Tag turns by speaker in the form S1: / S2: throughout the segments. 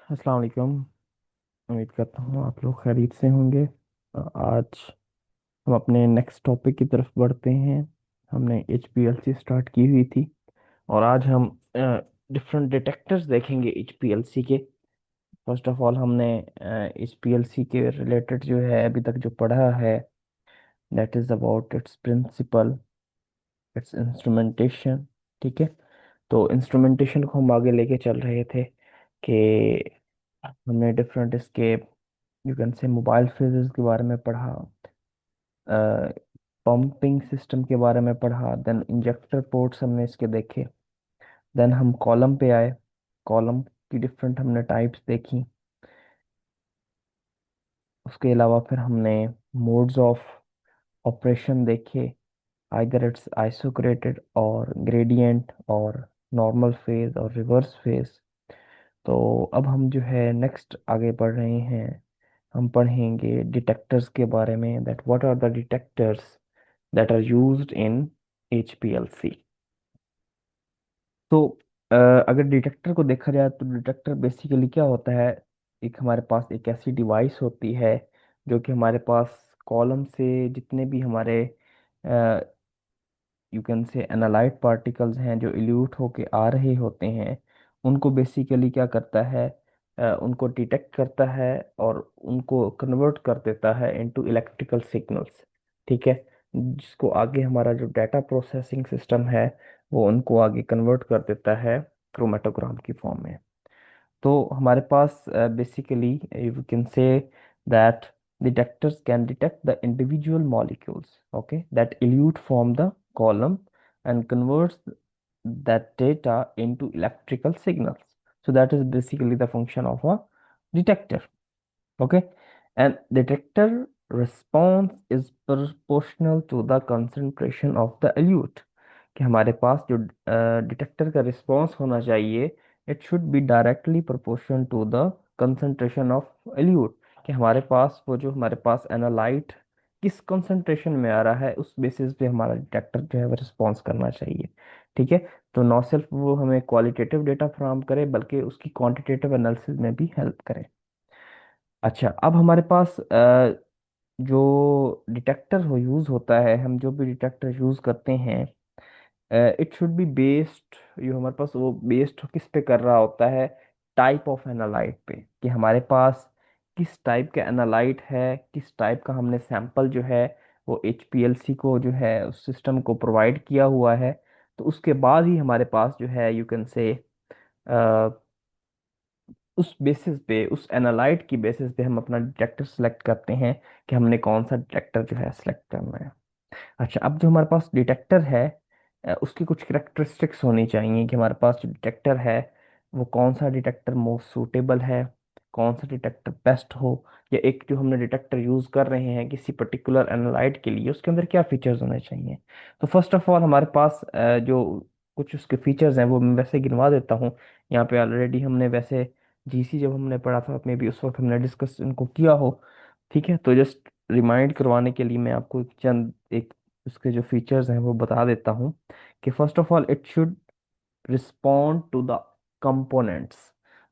S1: अस्सलाम वालेकुम। उम्मीद करता हूँ आप लोग खैरियत से होंगे। आज हम अपने नेक्स्ट टॉपिक की तरफ बढ़ते हैं। हमने HPLC स्टार्ट की हुई थी और आज हम डिफरेंट डिटेक्टर्स देखेंगे HPLC के। फर्स्ट ऑफ ऑल हमने HPLC के रिलेटेड जो है अभी तक जो पढ़ा है, that is about its principle, its instrumentation. ठीक है, तो इंस्ट्रूमेंटेशन को हम आगे लेके चल रहे थे कि हमने डिफरेंट इसके यू कैन से मोबाइल फेजेस के बारे में पढ़ा, पंपिंग सिस्टम के बारे में पढ़ा, देन इंजेक्टर पोर्ट्स हमने इसके देखे। देन हम कॉलम पे आए, कॉलम की डिफरेंट हमने टाइप्स देखी। उसके अलावा फिर हमने मोड्स ऑफ ऑपरेशन देखे, आइदर इट्स आइसोक्रेटेड और ग्रेडियंट और नॉर्मल फेज और रिवर्स फेज। तो अब हम जो है नेक्स्ट आगे बढ़ रहे हैं। हम पढ़ेंगे डिटेक्टर्स के बारे में, that what are the detectors that are used in HPLC। तो अ, अगर डिटेक्टर को देखा जाए तो डिटेक्टर बेसिकली क्या होता है, एक हमारे पास एक ऐसी डिवाइस होती है जो कि हमारे पास कॉलम से जितने भी हमारे यू कैन से एनालाइट पार्टिकल्स हैं जो इल्यूट होके आ रहे होते हैं, उनको बेसिकली क्या करता है, उनको डिटेक्ट करता है और उनको कन्वर्ट कर देता है इनटू इलेक्ट्रिकल सिग्नल्स। ठीक है, जिसको आगे हमारा जो डाटा प्रोसेसिंग सिस्टम है वो उनको आगे कन्वर्ट कर देता है क्रोमेटोग्राम की फॉर्म में। तो हमारे पास basically you can say that detectors can detect the individual molecules, okay, that elute from the column and converts that data into electrical signals. So that is basically the function of a detector. Okay, and detector response is proportional to the concentration of the elute। कि हमारे पास जो detector का response होना चाहिए, it should be directly proportion to the concentration of eluate. कि हमारे पास वो जो हमारे पास एनालाइट किस कंसंट्रेशन में आ रहा है उस बेसिस पे हमारा डिटेक्टर जो है वो रिस्पॉन्स करना चाहिए। ठीक है, तो नॉट सिर्फ वो हमें क्वालिटेटिव डेटा फ्राहम करे बल्कि उसकी क्वांटिटेटिव एनालिसिस में भी हेल्प करे। अच्छा, अब हमारे पास जो डिटेक्टर हो यूज़ होता है, हम जो भी डिटेक्टर यूज़ करते हैं, इट शुड बी बेस्ड, जो हमारे पास वो बेस्ड किस पे कर रहा होता है, टाइप ऑफ एनालाइट पे। कि हमारे पास किस टाइप का एनालाइट है, किस टाइप का हमने सैंपल जो है वो HPLC को जो है उस सिस्टम को प्रोवाइड किया हुआ है। तो उसके बाद ही हमारे पास जो है यू कैन से उस बेसिस पे, उस एनालाइट की बेसिस पे हम अपना डिटेक्टर सेलेक्ट करते हैं कि हमने कौन सा डिटेक्टर जो है सेलेक्ट करना है। अच्छा, अब जो हमारे पास डिटेक्टर है, उसकी कुछ करेक्टरिस्टिक्स होनी चाहिए कि हमारे पास जो डिटेक्टर है वो कौन सा डिटेक्टर मोस्ट सूटेबल है, कौन सा डिटेक्टर बेस्ट हो, या एक जो हमने डिटेक्टर यूज कर रहे हैं किसी पर्टिकुलर एनालाइट के लिए उसके अंदर क्या फीचर्स होने चाहिए। तो फर्स्ट ऑफ ऑल हमारे पास जो कुछ उसके फीचर्स हैं वो मैं वैसे गिनवा देता हूँ। यहाँ पे ऑलरेडी हमने वैसे GC जब हमने पढ़ा था मे भी उस वक्त हमने डिस्कस इनको किया हो। ठीक है, तो जस्ट रिमाइंड करवाने के लिए मैं आपको चंद एक उसके जो फीचर्स हैं वो बता देता हूँ। कि first of all it should respond to the components.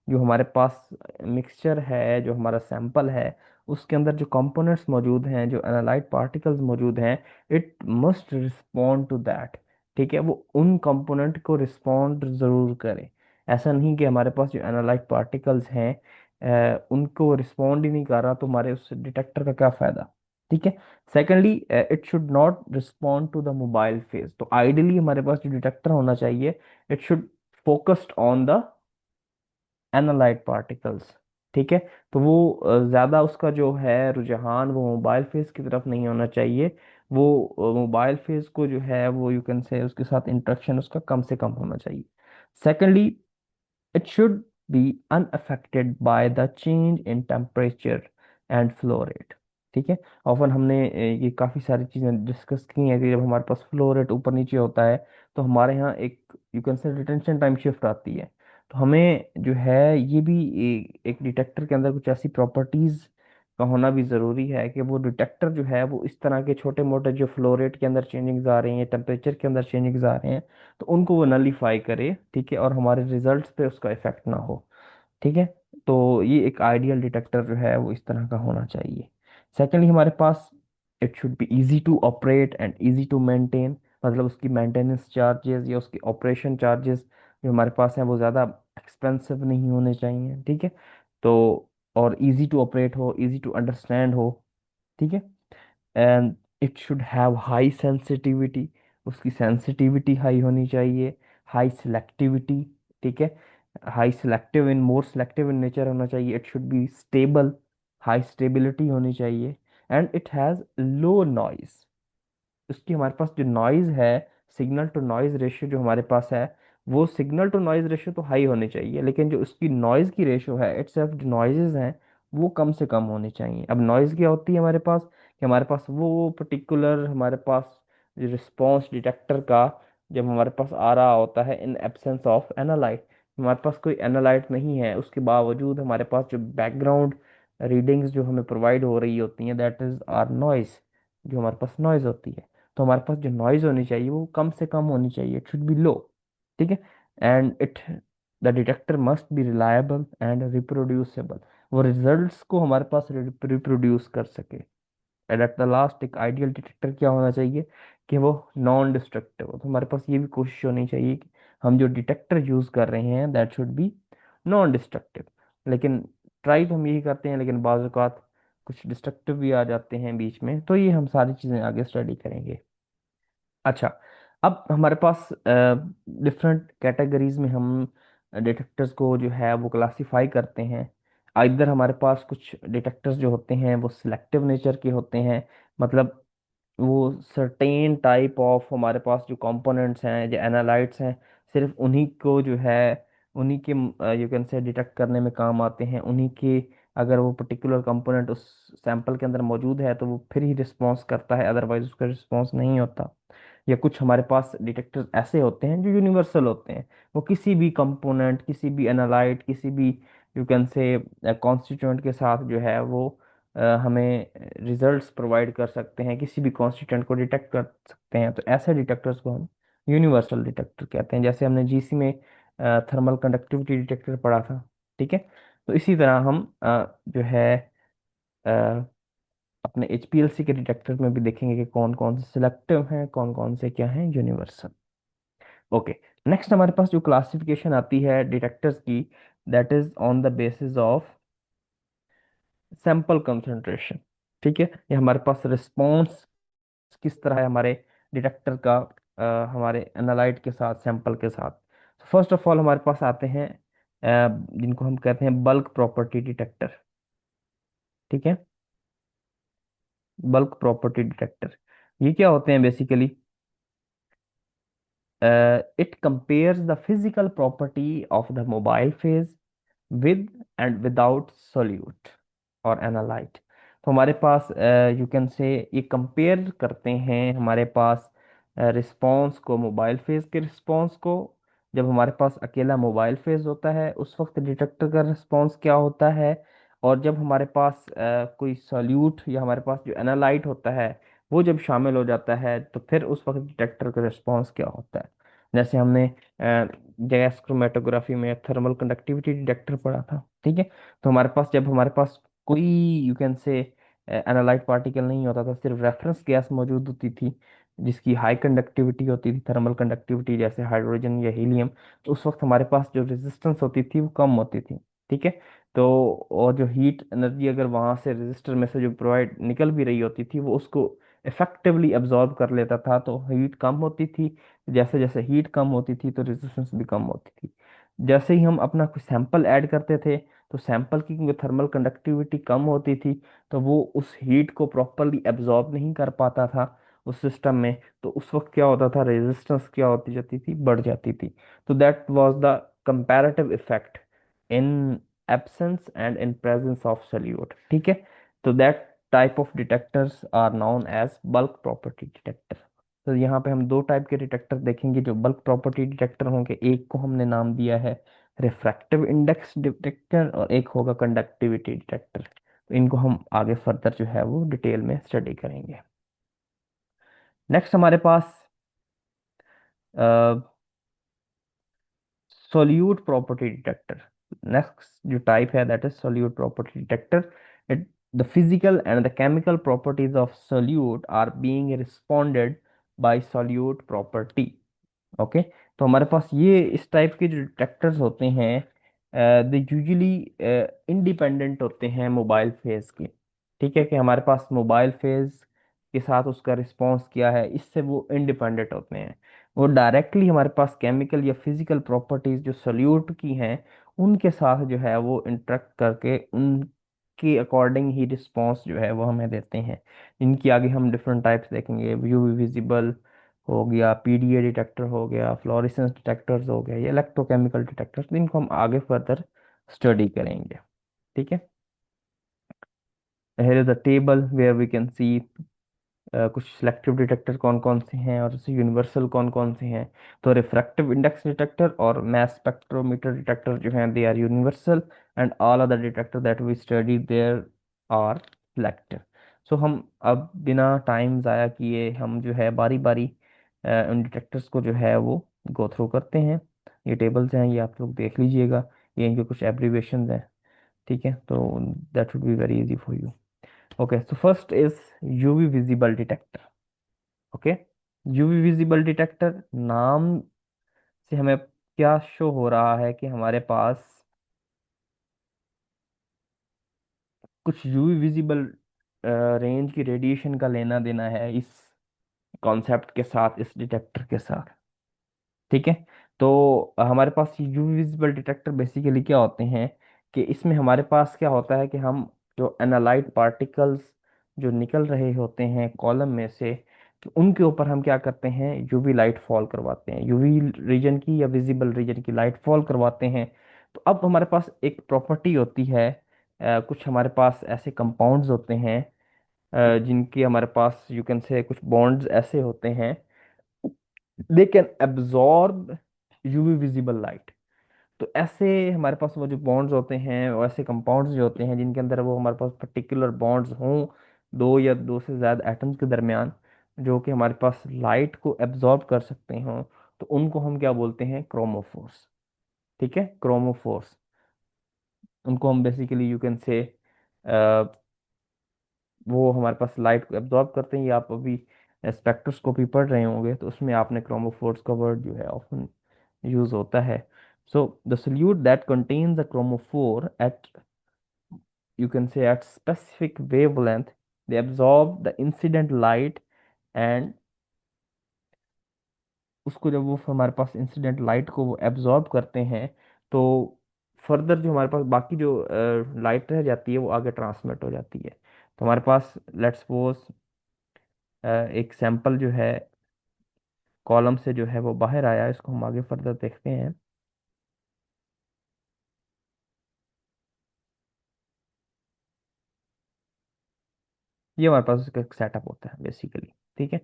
S1: जो हमारे पास मिक्सचर है, जो हमारा सैंपल है, उसके अंदर जो कंपोनेंट्स मौजूद हैं, जो एनालाइट पार्टिकल्स मौजूद हैं, it must respond to that. ठीक है, वो उन कंपोनेंट को रिस्पॉन्ड जरूर करे। ऐसा नहीं कि हमारे पास जो एनालाइट पार्टिकल्स हैं उनको रिस्पॉन्ड ही नहीं कर रहा तो हमारे उस डिटेक्टर का क्या फायदा। ठीक है, secondly it should not respond to the mobile phase. तो आइडियली हमारे पास जो डिटेक्टर होना चाहिए, it should focused on the analyte particles. ठीक है, तो वो ज्यादा उसका जो है रुझान वो मोबाइल फेज की तरफ नहीं होना चाहिए। वो मोबाइल फेज को जो है वो यू कैन से उसके साथ इंटरेक्शन उसका कम से कम होना चाहिए। Secondly, it should B unaffected by the change in temperature and flow rate। ठीक है, ऑफन हमने ये काफ़ी सारी चीज़ें डिस्कस की हैं कि जब हमारे पास फ्लो रेट ऊपर नीचे होता है तो हमारे यहाँ एक यू कैन से रिटेंशन टाइम शिफ्ट आती है। तो हमें जो है ये भी एक डिटेक्टर के अंदर कुछ ऐसी प्रॉपर्टीज़ का होना भी ज़रूरी है कि वो डिटेक्टर जो है वो इस तरह के छोटे मोटे जो फ्लो रेट के अंदर चेंजेस आ रही हैं, टेम्परेचर के अंदर चेंजेस आ रहे हैं, तो उनको वो नलीफाई करे। ठीक है, और हमारे रिजल्ट्स पे उसका इफेक्ट ना हो। ठीक है, तो ये एक आइडियल डिटेक्टर जो है वो इस तरह का होना चाहिए। सेकेंडली हमारे पास it should be easy to operate and easy to maintain, मतलब उसकी मेंटेनेंस चार्जेस या उसकी ऑपरेशन चार्जेस जो हमारे पास हैं वो ज़्यादा एक्सपेंसिव नहीं होने चाहिए, ठीक है। तो और इजी टू ऑपरेट हो, इजी टू अंडरस्टैंड हो, ठीक है। And it should have high sensitivity, उसकी सेंसिटिविटी हाई होनी चाहिए, हाई सिलेक्टिविटी, ठीक है। High selective in more selective in nature होना चाहिए। It should be stable, high stability होनी चाहिए। And it has low noise, उसकी हमारे पास जो नॉइज है, सिग्नल टू नॉइज रेशियो जो हमारे पास है, वो सिग्नल टू नॉइज रेशियो तो हाई होनी चाहिए, लेकिन जो उसकी नॉइज की रेशियो है इटसेल्फ, जो नॉइजेज हैं वो कम से कम होनी चाहिए। अब नॉइज क्या होती है हमारे पास, कि हमारे पास वो पर्टिकुलर हमारे पास रिस्पॉन्स डिटेक्टर का जब हमारे पास आ रहा होता है इन एब्सेंस ऑफ एनालाइट, हमारे पास कोई एनालाइट नहीं है, उसके बावजूद हमारे पास जो बैकग्राउंड रीडिंग्स जो हमें प्रोवाइड हो रही होती हैं, दैट इज आर नॉइज, जो हमारे पास नॉइज होती है। तो हमारे पास जो नॉइज होनी चाहिए वो कम से कम होनी चाहिए, इट शुड बी लो, ठीक है। And it the detector must be reliable and reproducible, वो रिजल्ट्स को हमारे पास रिप्रोड्यूस कर सके। एंड एट द लास्ट एक आइडियल डिटेक्टर क्या होना चाहिए, कि वो नॉन डिस्ट्रक्टिव हो। तो हमारे पास ये भी कोशिश होनी चाहिए कि हम जो डिटेक्टर यूज कर रहे हैं that should B non destructive. लेकिन ट्राई तो हम यही करते हैं, लेकिन बाज़ अवत कुछ डिस्ट्रक्टिव भी आ जाते हैं बीच में, तो ये हम सारी चीज़ें आगे स्टडी करेंगे। अच्छा, अब हमारे पास डिफरेंट कैटेगरीज में हम डिटेक्टर्स को जो है वो क्लासीफाई करते हैं। इधर हमारे पास कुछ डिटेक्टर्स जो होते हैं वो सिलेक्टिव नेचर के होते हैं, मतलब वो सर्टेन टाइप ऑफ हमारे पास जो कंपोनेंट्स हैं, जो एनालाइट्स हैं, सिर्फ उन्हीं को जो है उन्हीं के यू कैन से डिटेक्ट करने में काम आते हैं, उन्हीं के अगर वो पर्टिकुलर कंपोनेंट उस सैंपल के अंदर मौजूद है तो वो फिर ही रिस्पॉन्स करता है, अदरवाइज उसका रिस्पॉन्स नहीं होता। या कुछ हमारे पास डिटेक्टर्स ऐसे होते हैं जो यूनिवर्सल होते हैं, वो किसी भी कंपोनेंट, किसी भी एनालाइट, किसी भी यू कैन से कॉन्स्टिट्यूएंट के साथ जो है वो हमें रिजल्ट्स प्रोवाइड कर सकते हैं, किसी भी कॉन्स्टिट्यूएंट को डिटेक्ट कर सकते हैं। तो ऐसे डिटेक्टर्स को हम यूनिवर्सल डिटेक्टर कहते हैं, जैसे हमने जीसी में थर्मल कंडक्टिविटी डिटेक्टर पढ़ा था, ठीक है। तो इसी तरह हम जो है अ, अपने एचपीएलसी के डिटेक्टर में भी देखेंगे कि कौन कौन से सिलेक्टिव हैं, कौन कौन से क्या हैं यूनिवर्सल। ओके, नेक्स्ट हमारे पास जो क्लासिफिकेशन आती है डिटेक्टर्स की, that is on the basis of sample concentration, ठीक है। ये हमारे पास रिस्पॉन्स किस तरह है हमारे डिटेक्टर का हमारे एनालाइट के साथ, सैंपल के साथ। फर्स्ट ऑफ ऑल हमारे पास आते हैं जिनको हम कहते हैं बल्क प्रॉपर्टी डिटेक्टर, ठीक है। बल्क प्रॉपर्टी डिटेक्टर ये क्या होते हैं basically, it compares the physical property of the mobile phase with and without solute और एनालाइट। तो हमारे पास यू कैन से ये कंपेयर करते हैं हमारे पास रिस्पांस को, मोबाइल फेज के रिस्पांस को। जब हमारे पास अकेला मोबाइल फेज होता है उस वक्त डिटेक्टर का रिस्पांस क्या होता है, और जब हमारे पास कोई सॉल्यूट या हमारे पास जो एनालाइट होता है वो जब शामिल हो जाता है तो फिर उस वक्त डिटेक्टर का रिस्पांस क्या होता है। जैसे हमने गैस क्रोमेटोग्राफी में थर्मल कंडक्टिविटी डिटेक्टर पढ़ा था, ठीक है। तो हमारे पास जब हमारे पास कोई यू कैन से एनालाइट पार्टिकल नहीं होता था, सिर्फ रेफरेंस गैस मौजूद होती थी जिसकी हाई कंडक्टिविटी होती थी, थर्मल कंडक्टिविटी जैसे हाइड्रोजन या हीलियम, तो उस वक्त हमारे पास जो रेजिस्टेंस होती थी वो कम होती थी, ठीक है। तो और जो हीट एनर्जी अगर वहां से रेजिस्टर में से जो प्रोवाइड निकल भी रही होती थी वो उसको इफेक्टिवली एब्जॉर्ब कर लेता था, तो हीट कम होती थी। जैसे जैसे हीट कम होती थी तो रेजिस्टेंस भी कम होती थी। जैसे ही हम अपना कोई सैंपल ऐड करते थे तो सैंपल की क्योंकि थर्मल कंडक्टिविटी कम होती थी तो वो उस हीट को प्रॉपरली एब्जॉर्ब नहीं कर पाता था उस सिस्टम में। तो उस वक्त क्या होता था, रेजिस्टेंस क्या होती जाती थी, बढ़ जाती थी। तो that was the comparative effect in absence and in presence of solute, ठीक है। तो that type of detectors are known as bulk property detector. तो यहाँ पे हम दो टाइप के डिटेक्टर देखेंगे जो बल्क प्रॉपर्टी डिटेक्टर होंगे, एक को हमने नाम दिया है रिफ्रैक्टिव इंडेक्स डिटेक्टर और एक होगा कंडक्टिविटी डिटेक्टर। तो इनको हम आगे फर्दर जो है वो डिटेल में स्टडी करेंगे। नेक्स्ट हमारे पास सोल्यूट प्रॉपर्टी डिटेक्टर। नेक्स्ट जो टाइप है that is solute property detector. It the physical and the chemical properties of solute are being responded by solute property. Okay. तो हमारे पास ये इस टाइप के जो डिटेक्टर्स होते हैं दे यूजुअली इंडिपेंडेंट होते हैं मोबाइल फेज के। ठीक है, कि हमारे पास मोबाइल फेज के साथ उसका रिस्पांस क्या है, इससे वो इंडिपेंडेंट होते हैं। वो डायरेक्टली हमारे पास केमिकल या फिजिकल प्रॉपर्टीज जो सॉल्यूट की हैं उनके साथ जो है वो इंटरेक्ट करके उनके अकॉर्डिंग ही रिस्पांस जो है वो हमें देते हैं। इनकी आगे हम डिफरेंट टाइप्स देखेंगे, यूवी विजिबल हो गया, पीडीए डिटेक्टर हो गया, फ्लोरेसेंस डिटेक्टर्स हो गया, ये इलेक्ट्रोकेमिकल डिटेक्टर्स, इनको हम आगे फर्दर स्टडी करेंगे। ठीक है। here is a table where we can see कुछ सिलेक्टिव डिटेक्टर कौन कौन से हैं और जैसे यूनिवर्सल कौन कौन से हैं। तो रिफ्रैक्टिव इंडेक्स डिटेक्टर और मास स्पेक्ट्रोमीटर डिटेक्टर जो हैं they are universal, and all other detector that we study there are selective. So हम अब बिना टाइम ज़ाया किए हम जो है बारी बारी उन डिटेक्टर्स को जो है वो गो थ्रू करते हैं। ये टेबल्स हैं, ये आप लोग देख लीजिएगा, ये इनके कुछ एब्रीविएशंस हैं। ठीक है, तो that would be very easy for you. Okay, so first is UV visible detector. Okay, UV visible detector नाम से हमें क्या शो हो रहा है कि हमारे पास कुछ यूवी विजिबल रेंज की रेडिएशन का लेना देना है इस कॉन्सेप्ट के साथ, इस डिटेक्टर के साथ। ठीक है। तो हमारे पास यूवी विजिबल डिटेक्टर बेसिकली क्या होते हैं कि इसमें हमारे पास क्या होता है कि हम जो एनालाइट पार्टिकल्स जो निकल रहे होते हैं कॉलम में से, तो उनके ऊपर हम क्या करते हैं, यूवी लाइट फॉल करवाते हैं, यूवी रीजन की या विजिबल रीजन की लाइट फॉल करवाते हैं। तो अब हमारे पास एक प्रॉपर्टी होती है, कुछ हमारे पास ऐसे कंपाउंड्स होते हैं जिनके हमारे पास यू कैन से कुछ बॉन्ड्स ऐसे होते हैं, they can absorb UV visible light. तो ऐसे हमारे पास वो जो बॉन्ड्स होते हैं, वो ऐसे कंपाउंड्स जो होते हैं जिनके अंदर वो हमारे पास पर्टिकुलर बॉन्ड्स हों दो या दो से ज़्यादा एटम्स के दरमियान, जो कि हमारे पास लाइट को एब्जॉर्ब कर सकते हों, तो उनको हम क्या बोलते हैं, क्रोमोफोर्स। ठीक है, क्रोमोफोर्स। उनको हम बेसिकली यू कैन से वो हमारे पास लाइट को एब्जॉर्ब करते हैं। ये आप अभी स्पेक्ट्रोस्कोपी पढ़ रहे होंगे तो उसमें आपने क्रोमोफोर्स का वर्ड जो है ऑफन यूज होता है। So the solute that contains a chromophore at, you can say, at specific wavelength, they absorb the incident light, and उसको जब वो हमारे पास इंसिडेंट लाइट को वो एब्जॉर्ब करते हैं, तो फर्दर जो हमारे पास बाकी जो लाइट रह जाती है वो आगे ट्रांसमिट हो जाती है। तो हमारे पास लेट्स सपोज एक सैंपल जो है कॉलम से जो है वो बाहर आया, इसको हम आगे फर्दर देखते हैं। ये हमारे पास उसका एक सेटअप होता है बेसिकली। ठीक है,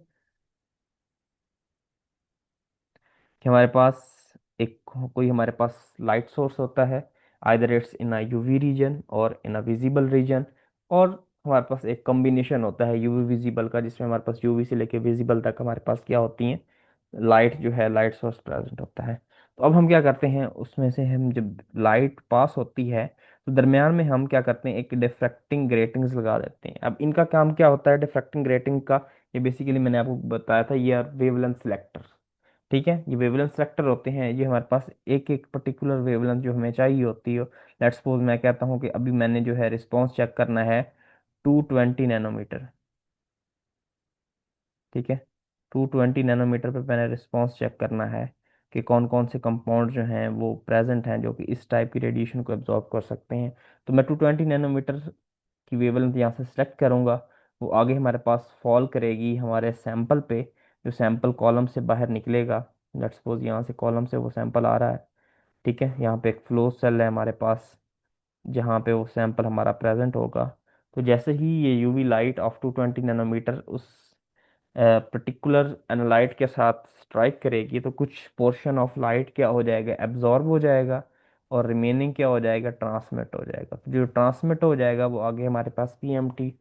S1: कि हमारे पास एक कोई हमारे पास लाइट सोर्स होता है, either it's in a UV region or in a visible region, और हमारे पास एक कॉम्बिनेशन होता है यूवी विजिबल का, जिसमें हमारे पास यूवी से लेके विजिबल तक हमारे पास क्या होती हैं, लाइट जो है लाइट सोर्स प्रेजेंट होता है। तो अब हम क्या करते हैं, उसमें से हम जब लाइट पास होती है तो दरमियान में हम क्या करते हैं, एक डिफ्रैक्टिंग ग्रेटिंग्स लगा देते हैं। अब इनका काम क्या होता है डिफ्रैक्टिंग ग्रेटिंग का, ये बेसिकली मैंने आपको बताया था, ये वेवलेंथ सिलेक्टर। ठीक है, ये वेवलेंथ सेक्टर होते हैं, ये हमारे पास एक एक पर्टिकुलर वेवलेंथ जो हमें चाहिए होती है। लेट्स सपोज मैं कहता हूँ कि अभी मैंने जो है रिस्पांस चेक करना है 220 नैनोमीटर। ठीक है, 220 नैनोमीटर पे मैंने रिस्पांस चेक करना है कि कौन कौन से कंपाउंड जो हैं वो प्रेजेंट हैं जो कि इस टाइप की रेडिएशन को एब्जॉर्ब कर सकते हैं। तो मैं 220 नैनोमीटर की वेवलेंथ यहाँ से सिलेक्ट करूँगा, वो आगे हमारे पास फॉल करेगी हमारे सैंपल पे, जो सैंपल कॉलम से बाहर निकलेगा। लेट्स सपोज यहाँ से कॉलम से वो सैंपल आ रहा है। ठीक है, यहाँ पे एक फ्लो सेल है हमारे पास जहाँ पे वो सैंपल हमारा प्रेजेंट होगा। तो जैसे ही ये यूवी लाइट ऑफ 220 नैनोमीटर उस पर्टिकुलर एनालाइट के साथ स्ट्राइक करेगी, तो कुछ पोर्शन ऑफ लाइट क्या हो जाएगा, एब्जॉर्ब हो जाएगा, और रिमेनिंग क्या हो जाएगा, ट्रांसमिट हो जाएगा। तो जो ट्रांसमिट हो जाएगा वो आगे हमारे पास पीएमटी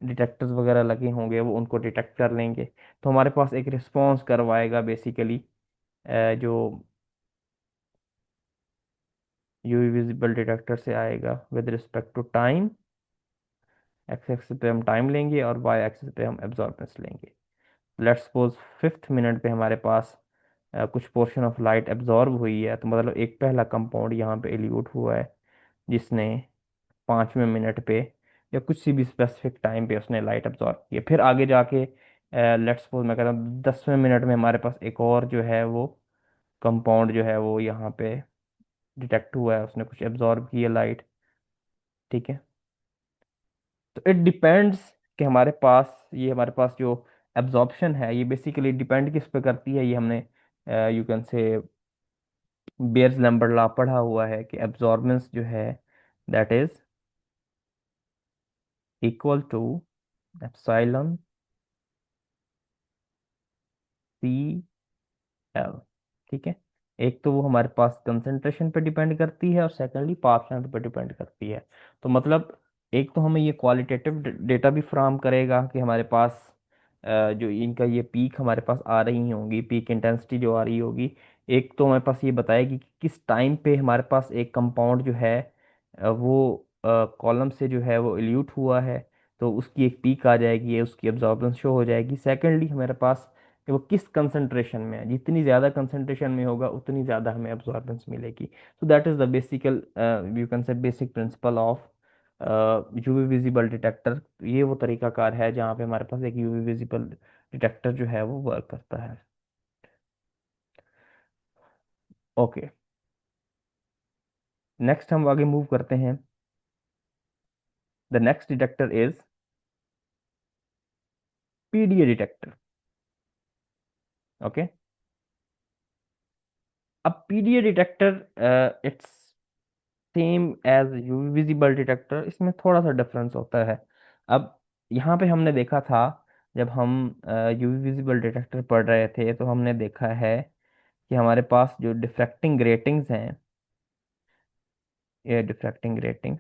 S1: डिटेक्टर्स वगैरह लगे होंगे, वो उनको डिटेक्ट कर लेंगे। तो हमारे पास एक रिस्पॉन्स करवाएगा बेसिकली जो यूवी विजिबल डिटेक्टर से आएगा with respect to time. X axis पे हम टाइम लेंगे और वाई एक्सिस पे हम एब्जॉर्बेंस लेंगे। लेट्स सपोज 5th मिनट पे हमारे पास कुछ पोर्शन ऑफ लाइट एब्जॉर्ब हुई है, तो मतलब एक पहला कंपाउंड यहाँ पे एल्यूट हुआ है जिसने 5वें मिनट पे या कुछ सी भी स्पेसिफिक टाइम पे उसने लाइट एब्जॉर्ब की है। फिर आगे जाके लेट्स सपोज मैं कहता हूँ 10वें मिनट में हमारे पास एक और जो है वो कंपाउंड जो है वो यहाँ पे डिटेक्ट हुआ है, उसने कुछ एब्जॉर्ब की है लाइट। ठीक है, तो इट डिपेंड्स कि हमारे पास जो एब्जॉर्प्शन है ये बेसिकली डिपेंड किस पे करती है। ये हमने you can say Beer's Lambert law पढ़ा हुआ है कि एब्जॉर्बेंस जो है that is equal to epsilon C L. ठीक है, एक तो वो हमारे पास कंसंट्रेशन पे डिपेंड करती है और सेकेंडली पाथ लेंथ पे डिपेंड करती है। तो मतलब एक तो हमें ये क्वालिटेटिव डेटा भी फराहम करेगा कि हमारे पास जो इनका ये पीक हमारे पास आ रही होंगी, पीक इंटेंसिटी जो आ रही होगी। एक तो हमारे पास ये बताएगी कि किस टाइम पे हमारे पास एक कंपाउंड जो है वो कॉलम से जो है वो इल्यूट हुआ है, तो उसकी एक पीक आ जाएगी, उसकी एब्जॉर्बेंस शो हो जाएगी। सेकेंडली हमारे पास कि वो किस कंसंट्रेशन में है, जितनी ज़्यादा कंसंट्रेशन में होगा उतनी ज़्यादा हमें अब्जॉर्बेंस मिलेगी। So that is the basical you can say basic principle of UV visible detector. ये वो तरीकाकार है जहाँ पे हमारे पास एक यूवी विजिबल डिटेक्टर जो है वो वर्क करता है। ओके, नेक्स्ट हम आगे मूव करते हैं। The next detector is PDA detector. Okay, अब PDA detector it's same as UV visible detector, इसमें थोड़ा सा डिफरेंस होता है। अब यहाँ पे हमने देखा था जब हम यूवी विजिबल डिटेक्टर पढ़ रहे थे तो हमने देखा है कि हमारे पास जो डिफ्रैक्टिंग ग्रेटिंग्स हैं, ये डिफ्रैक्टिंग ग्रेटिंग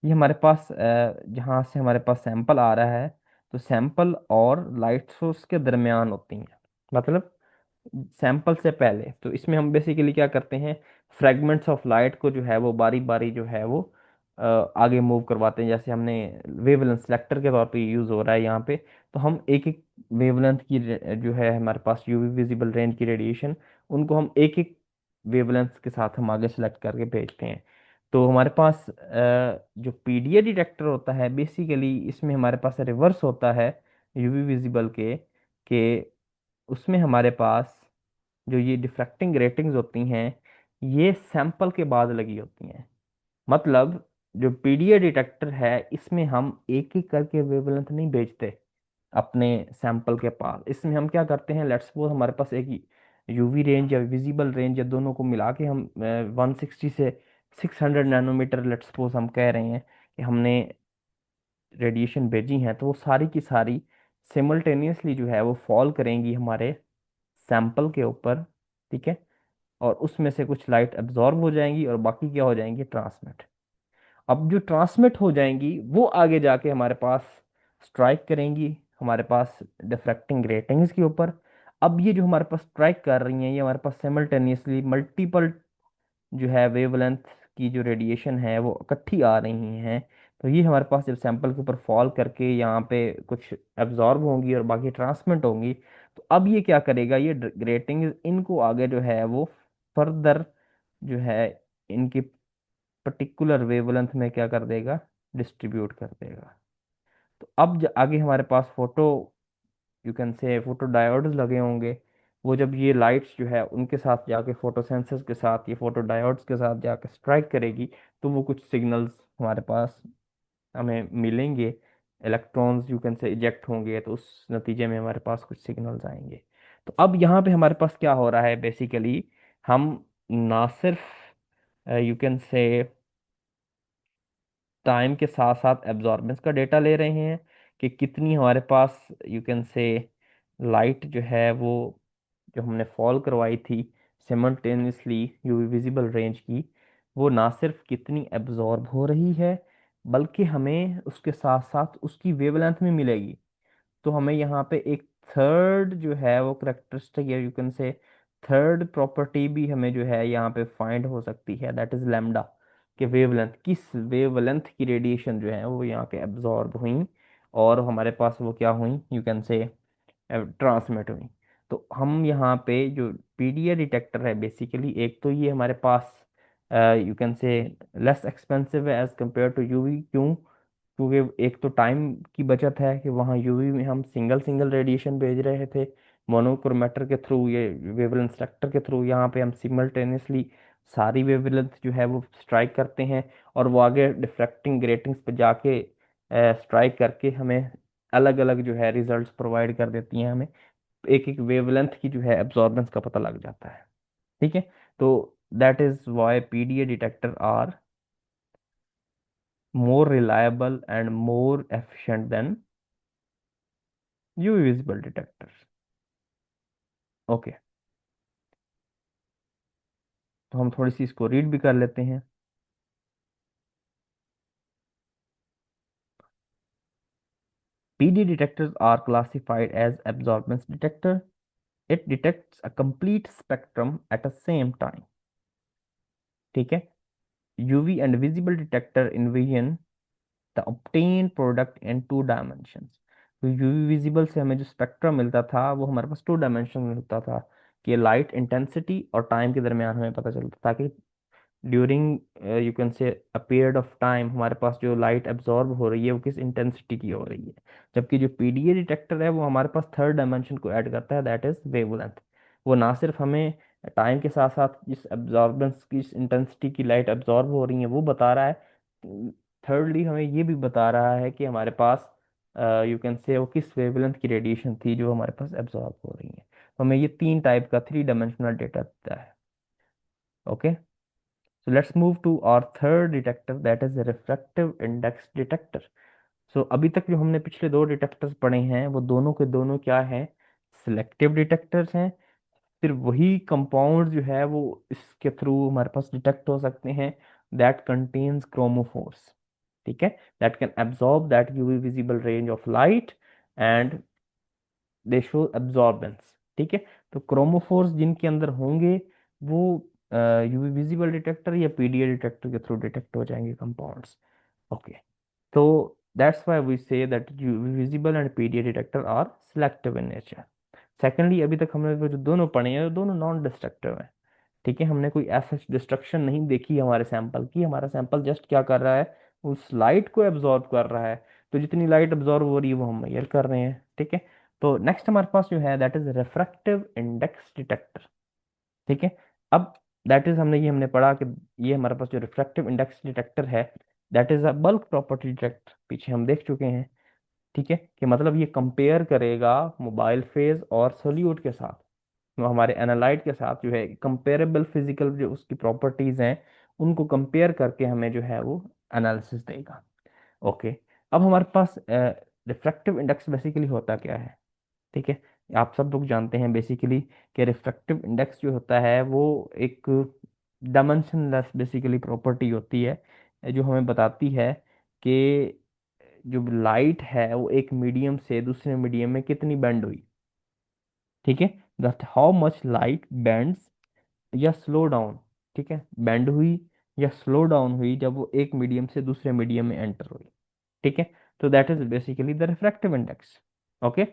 S1: ये हमारे पास जहाँ से हमारे पास सैंपल आ रहा है तो सैंपल और लाइट सोर्स के दरमियान होती हैं। मतलब सैंपल से पहले तो इसमें हम बेसिकली क्या करते हैं, फ्रेगमेंट्स ऑफ लाइट को जो है वो बारी बारी जो है वो आगे मूव करवाते हैं। जैसे हमने वेवलेंथ सेलेक्टर के तौर पे यूज़ हो रहा है यहाँ पे, तो हम एक एक वेवलेंथ की जो है हमारे पास यूवी विजिबल रेंज की रेडिएशन, उनको हम एक एक वेवलेंथ के साथ हम आगे सेलेक्ट करके भेजते हैं। तो हमारे पास जो पीडीए डिटेक्टर होता है बेसिकली इसमें हमारे पास रिवर्स होता है यूवी विजिबल के उसमें हमारे पास जो ये डिफ्रैक्टिंग ग्रेटिंग्स होती हैं ये सैंपल के बाद लगी होती हैं। मतलब जो पीडीए डिटेक्टर है इसमें हम एक एक करके वेवलेंथ नहीं भेजते अपने सैंपल के पास। इसमें हम क्या करते हैं, लेट्स सपोज हमारे पास एक यूवी रेंज या विजिबल रेंज या दोनों को मिला के हम 160 से 600 नैनोमीटर लेट्स सपोज हम कह रहे हैं कि हमने रेडिएशन भेजी हैं, तो वो सारी की सारी सिमल्टेनियसली जो है वो फॉल करेंगी हमारे सैंपल के ऊपर। ठीक है, और उसमें से कुछ लाइट एब्जॉर्ब हो जाएंगी और बाकी क्या हो जाएंगी, ट्रांसमिट। अब जो ट्रांसमिट हो जाएंगी वो आगे जाके हमारे पास स्ट्राइक करेंगी हमारे पास डिफ्रैक्टिंग ग्रेटिंग्स के ऊपर। अब ये जो हमारे पास स्ट्राइक कर रही हैं ये हमारे पास सिमल्टेनियसली मल्टीपल जो है वेवलेंथ की जो रेडिएशन है वो इकट्ठी आ रही हैं। तो ये हमारे पास जब सैंपल के ऊपर फॉल करके यहाँ पे कुछ एब्जॉर्ब होंगी और बाकी ट्रांसमिट होंगी, तो अब ये क्या करेगा, ये ग्रेटिंग इनको आगे जो है वो फर्दर जो है इनकी पर्टिकुलर वेवलेंथ में क्या कर देगा, डिस्ट्रीब्यूट कर देगा। तो अब आगे हमारे पास photo you can say photo diodes लगे होंगे। वो जब ये लाइट्स जो है उनके साथ जाके फोटो सेंसर्स के साथ ये फोटो डायोड्स के साथ जाके स्ट्राइक करेगी, तो वो कुछ सिग्नल्स हमारे पास हमें मिलेंगे। इलेक्ट्रॉन्स यू कैन से इजेक्ट होंगे तो उस नतीजे में हमारे पास कुछ सिग्नल्स आएंगे। तो अब यहाँ पे हमारे पास क्या हो रहा है बेसिकली, हम ना सिर्फ यू कैन से टाइम के साथ साथ एब्जॉर्बेंस का डेटा ले रहे हैं कि कितनी हमारे पास यू कैन से लाइट जो है वो जो हमने फॉल करवाई थी सिमल्टेनियसली यूवी विजिबल रेंज की, वो ना सिर्फ कितनी एब्जॉर्ब हो रही है बल्कि हमें उसके साथ साथ उसकी वेवलेंथ में मिलेगी। तो हमें यहाँ पे एक थर्ड जो है वो करेक्टरिस्टिक या यू कैन से थर्ड प्रॉपर्टी भी हमें जो है यहाँ पे फाइंड हो सकती है, दैट इज लैम्डा। कि वेवलेंथ, किस वेवलेंथ की रेडिएशन जो है वो यहाँ पे एब्जॉर्ब हुई और हमारे पास वो क्या हुई, यू कैन से ट्रांसमिट हुई। तो हम यहाँ पे जो पीडीए डिटेक्टर है बेसिकली, एक तो ये हमारे पास you can say less expensive है एज कम्पेयर टू यूवी। क्यों? क्योंकि एक तो टाइम की बचत है कि वहाँ यूवी में हम सिंगल सिंगल रेडिएशन भेज रहे थे, मोनोक्रोमेटर के थ्रू, ये वेवलेंथ सेलेक्टर के थ्रू यहाँ पे हम सिमल्टेनियसली सारी वेवलेंथ जो है वो स्ट्राइक करते हैं, और वो आगे डिफ्रैक्टिंग ग्रेटिंग्स पे जाके स्ट्राइक करके हमें अलग अलग जो है रिजल्ट्स प्रोवाइड कर देती हैं हमें। एक एक वेवलेंथ की जो है एब्जॉर्बेंस का पता लग जाता है। ठीक है। तो that is why PDA detector are more reliable and more efficient than UV visible detectors. Okay, तो हम थोड़ी सी इसको रीड भी कर लेते हैं। PD detectors are classified as absorbance detector. It detects a complete spectrum at the same time. ठीक है। UV and visible detector envision the obtained product in two dimensions. तो यूवी विजिबल से हमें जो स्पेक्ट्रम मिलता था वो हमारे पास टू डायमेंशन में होता था, कि लाइट इंटेंसिटी और टाइम के दरमियान हमें पता चलता था कि ड्यूरिंग यू कैन से अ पीरियड ऑफ टाइम हमारे पास जो लाइट एब्जॉर्ब हो रही है वो किस इंटेंसिटी की हो रही है। जबकि जो पीडीए डिटेक्टर है वो हमारे पास थर्ड डायमेंशन को ऐड करता है, दैट इज वेवलेंथ। वो ना सिर्फ हमें टाइम के साथ साथ जिस एब्जॉर्बेंस की इंटेंसिटी की लाइट एब्जॉर्ब हो रही है वो बता रहा है, थर्डली हमें ये भी बता रहा है कि हमारे पास यू कैन से वो किस वेवलेंथ की रेडिएशन थी जो हमारे पास एब्जॉर्ब हो रही है। तो हमें ये तीन टाइप का थ्री डायमेंशनल डेटा देता है। Okay, so let's move to our third detector, that is the refractive index detector. So अभी तक जो हमने पिछले दो डिटेक्टर्स पढ़े हैं वो दोनों के दोनों क्या हैं, सिलेक्टिव डिटेक्टर्स हैं। फिर वही कंपाउंड जो है वो इसके थ्रू हमारे पास डिटेक्ट हो सकते हैं, दैट कंटेन्स क्रोमोफोर्स। ठीक है, that can absorb that UV visible range of light and they show absorbance. ठीक है। तो क्रोमोफोर्स जिनके अंदर होंगे वो यूवी विजिबल डिटेक्टर या पीडीए डिटेक्टर के थ्रू डिटेक्ट हो जाएंगे कंपाउंड्स। ओके, तो that's why we say that UV visible and PDA detector are selective in nature. Secondly, अभी तक हमने वो जो दोनों पढ़े हैं वो दोनों नॉन डिस्ट्रक्टिव हैं। ठीक है, हमने कोई ऐसा डिस्ट्रक्शन नहीं देखी हमारे सैंपल की, हमारा सैंपल जस्ट क्या कर रहा है, उस लाइट को एब्जॉर्ब कर रहा है। तो जितनी लाइट एब्जॉर्ब हो रही है वो हम मेजर कर रहे हैं। ठीक है। तो नेक्स्ट हमारे पास जो है that is refractive index detector. ठीक है। अब दैट इज हमने पढ़ा कि ये हमारे पास जो रिफ्रैक्टिव इंडेक्स डिटेक्टर है that is a bulk property detector, पीछे हम देख चुके हैं। ठीक है, कि मतलब ये कंपेयर करेगा मोबाइल फेज और सोल्यूट के साथ, तो हमारे एनालाइट के साथ जो है कंपेरेबल फिजिकल जो उसकी प्रॉपर्टीज हैं उनको कंपेयर करके हमें जो है वो एनालिसिस देगा। ओके, अब हमारे पास रिफ्रैक्टिव इंडेक्स बेसिकली होता क्या है। ठीक है, आप सब लोग जानते हैं बेसिकली कि रिफ्रैक्टिव इंडेक्स जो होता है वो एक डायमेंशनलेस बेसिकली प्रॉपर्टी होती है, जो हमें बताती है कि जो लाइट है वो एक मीडियम से दूसरे मीडियम में कितनी बेंड हुई। ठीक है, that how much light bends या स्लो डाउन। ठीक है, बेंड हुई या स्लो डाउन हुई जब वो एक मीडियम से दूसरे मीडियम में एंटर हुई। ठीक है, तो that is basically the refractive index. Okay,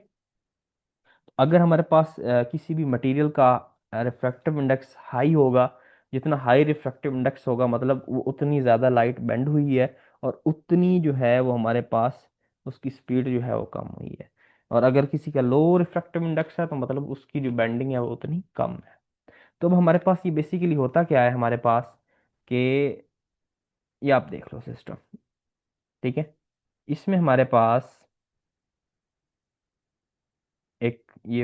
S1: अगर हमारे पास किसी भी मटेरियल का रिफ्रैक्टिव इंडेक्स हाई होगा, जितना हाई रिफ्रैक्टिव इंडेक्स होगा मतलब वो उतनी ज़्यादा लाइट बेंड हुई है, और उतनी जो है वो हमारे पास उसकी स्पीड जो है वो कम हुई है। और अगर किसी का लो रिफ्रैक्टिव इंडेक्स है तो मतलब उसकी जो बेंडिंग है वो उतनी कम है। तो अब हमारे पास ये बेसिकली होता क्या है हमारे पास, कि ये आप देख लो सिस्टम। ठीक है, इसमें हमारे पास एक ये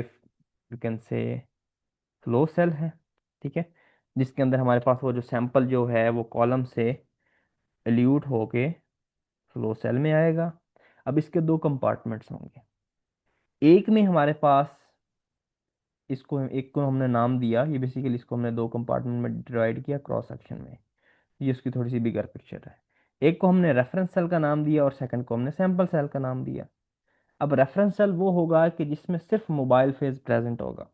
S1: you can say flow cell है। ठीक है, जिसके अंदर हमारे पास वो जो सैंपल जो है वो कॉलम से एल्यूट होके फ्लो सेल में आएगा। अब इसके दो कंपार्टमेंट्स होंगे, एक में हमारे पास इसको एक को हमने नाम दिया, ये बेसिकली इसको हमने दो कंपार्टमेंट में डिवाइड किया क्रॉस सेक्शन में, ये उसकी थोड़ी सी बिगर पिक्चर है। एक को हमने रेफरेंस सेल का नाम दिया और सेकंड को हमने सैंपल सेल का नाम दिया। अब रेफरेंस सेल वो होगा कि जिसमें सिर्फ मोबाइल फेज प्रेजेंट होगा,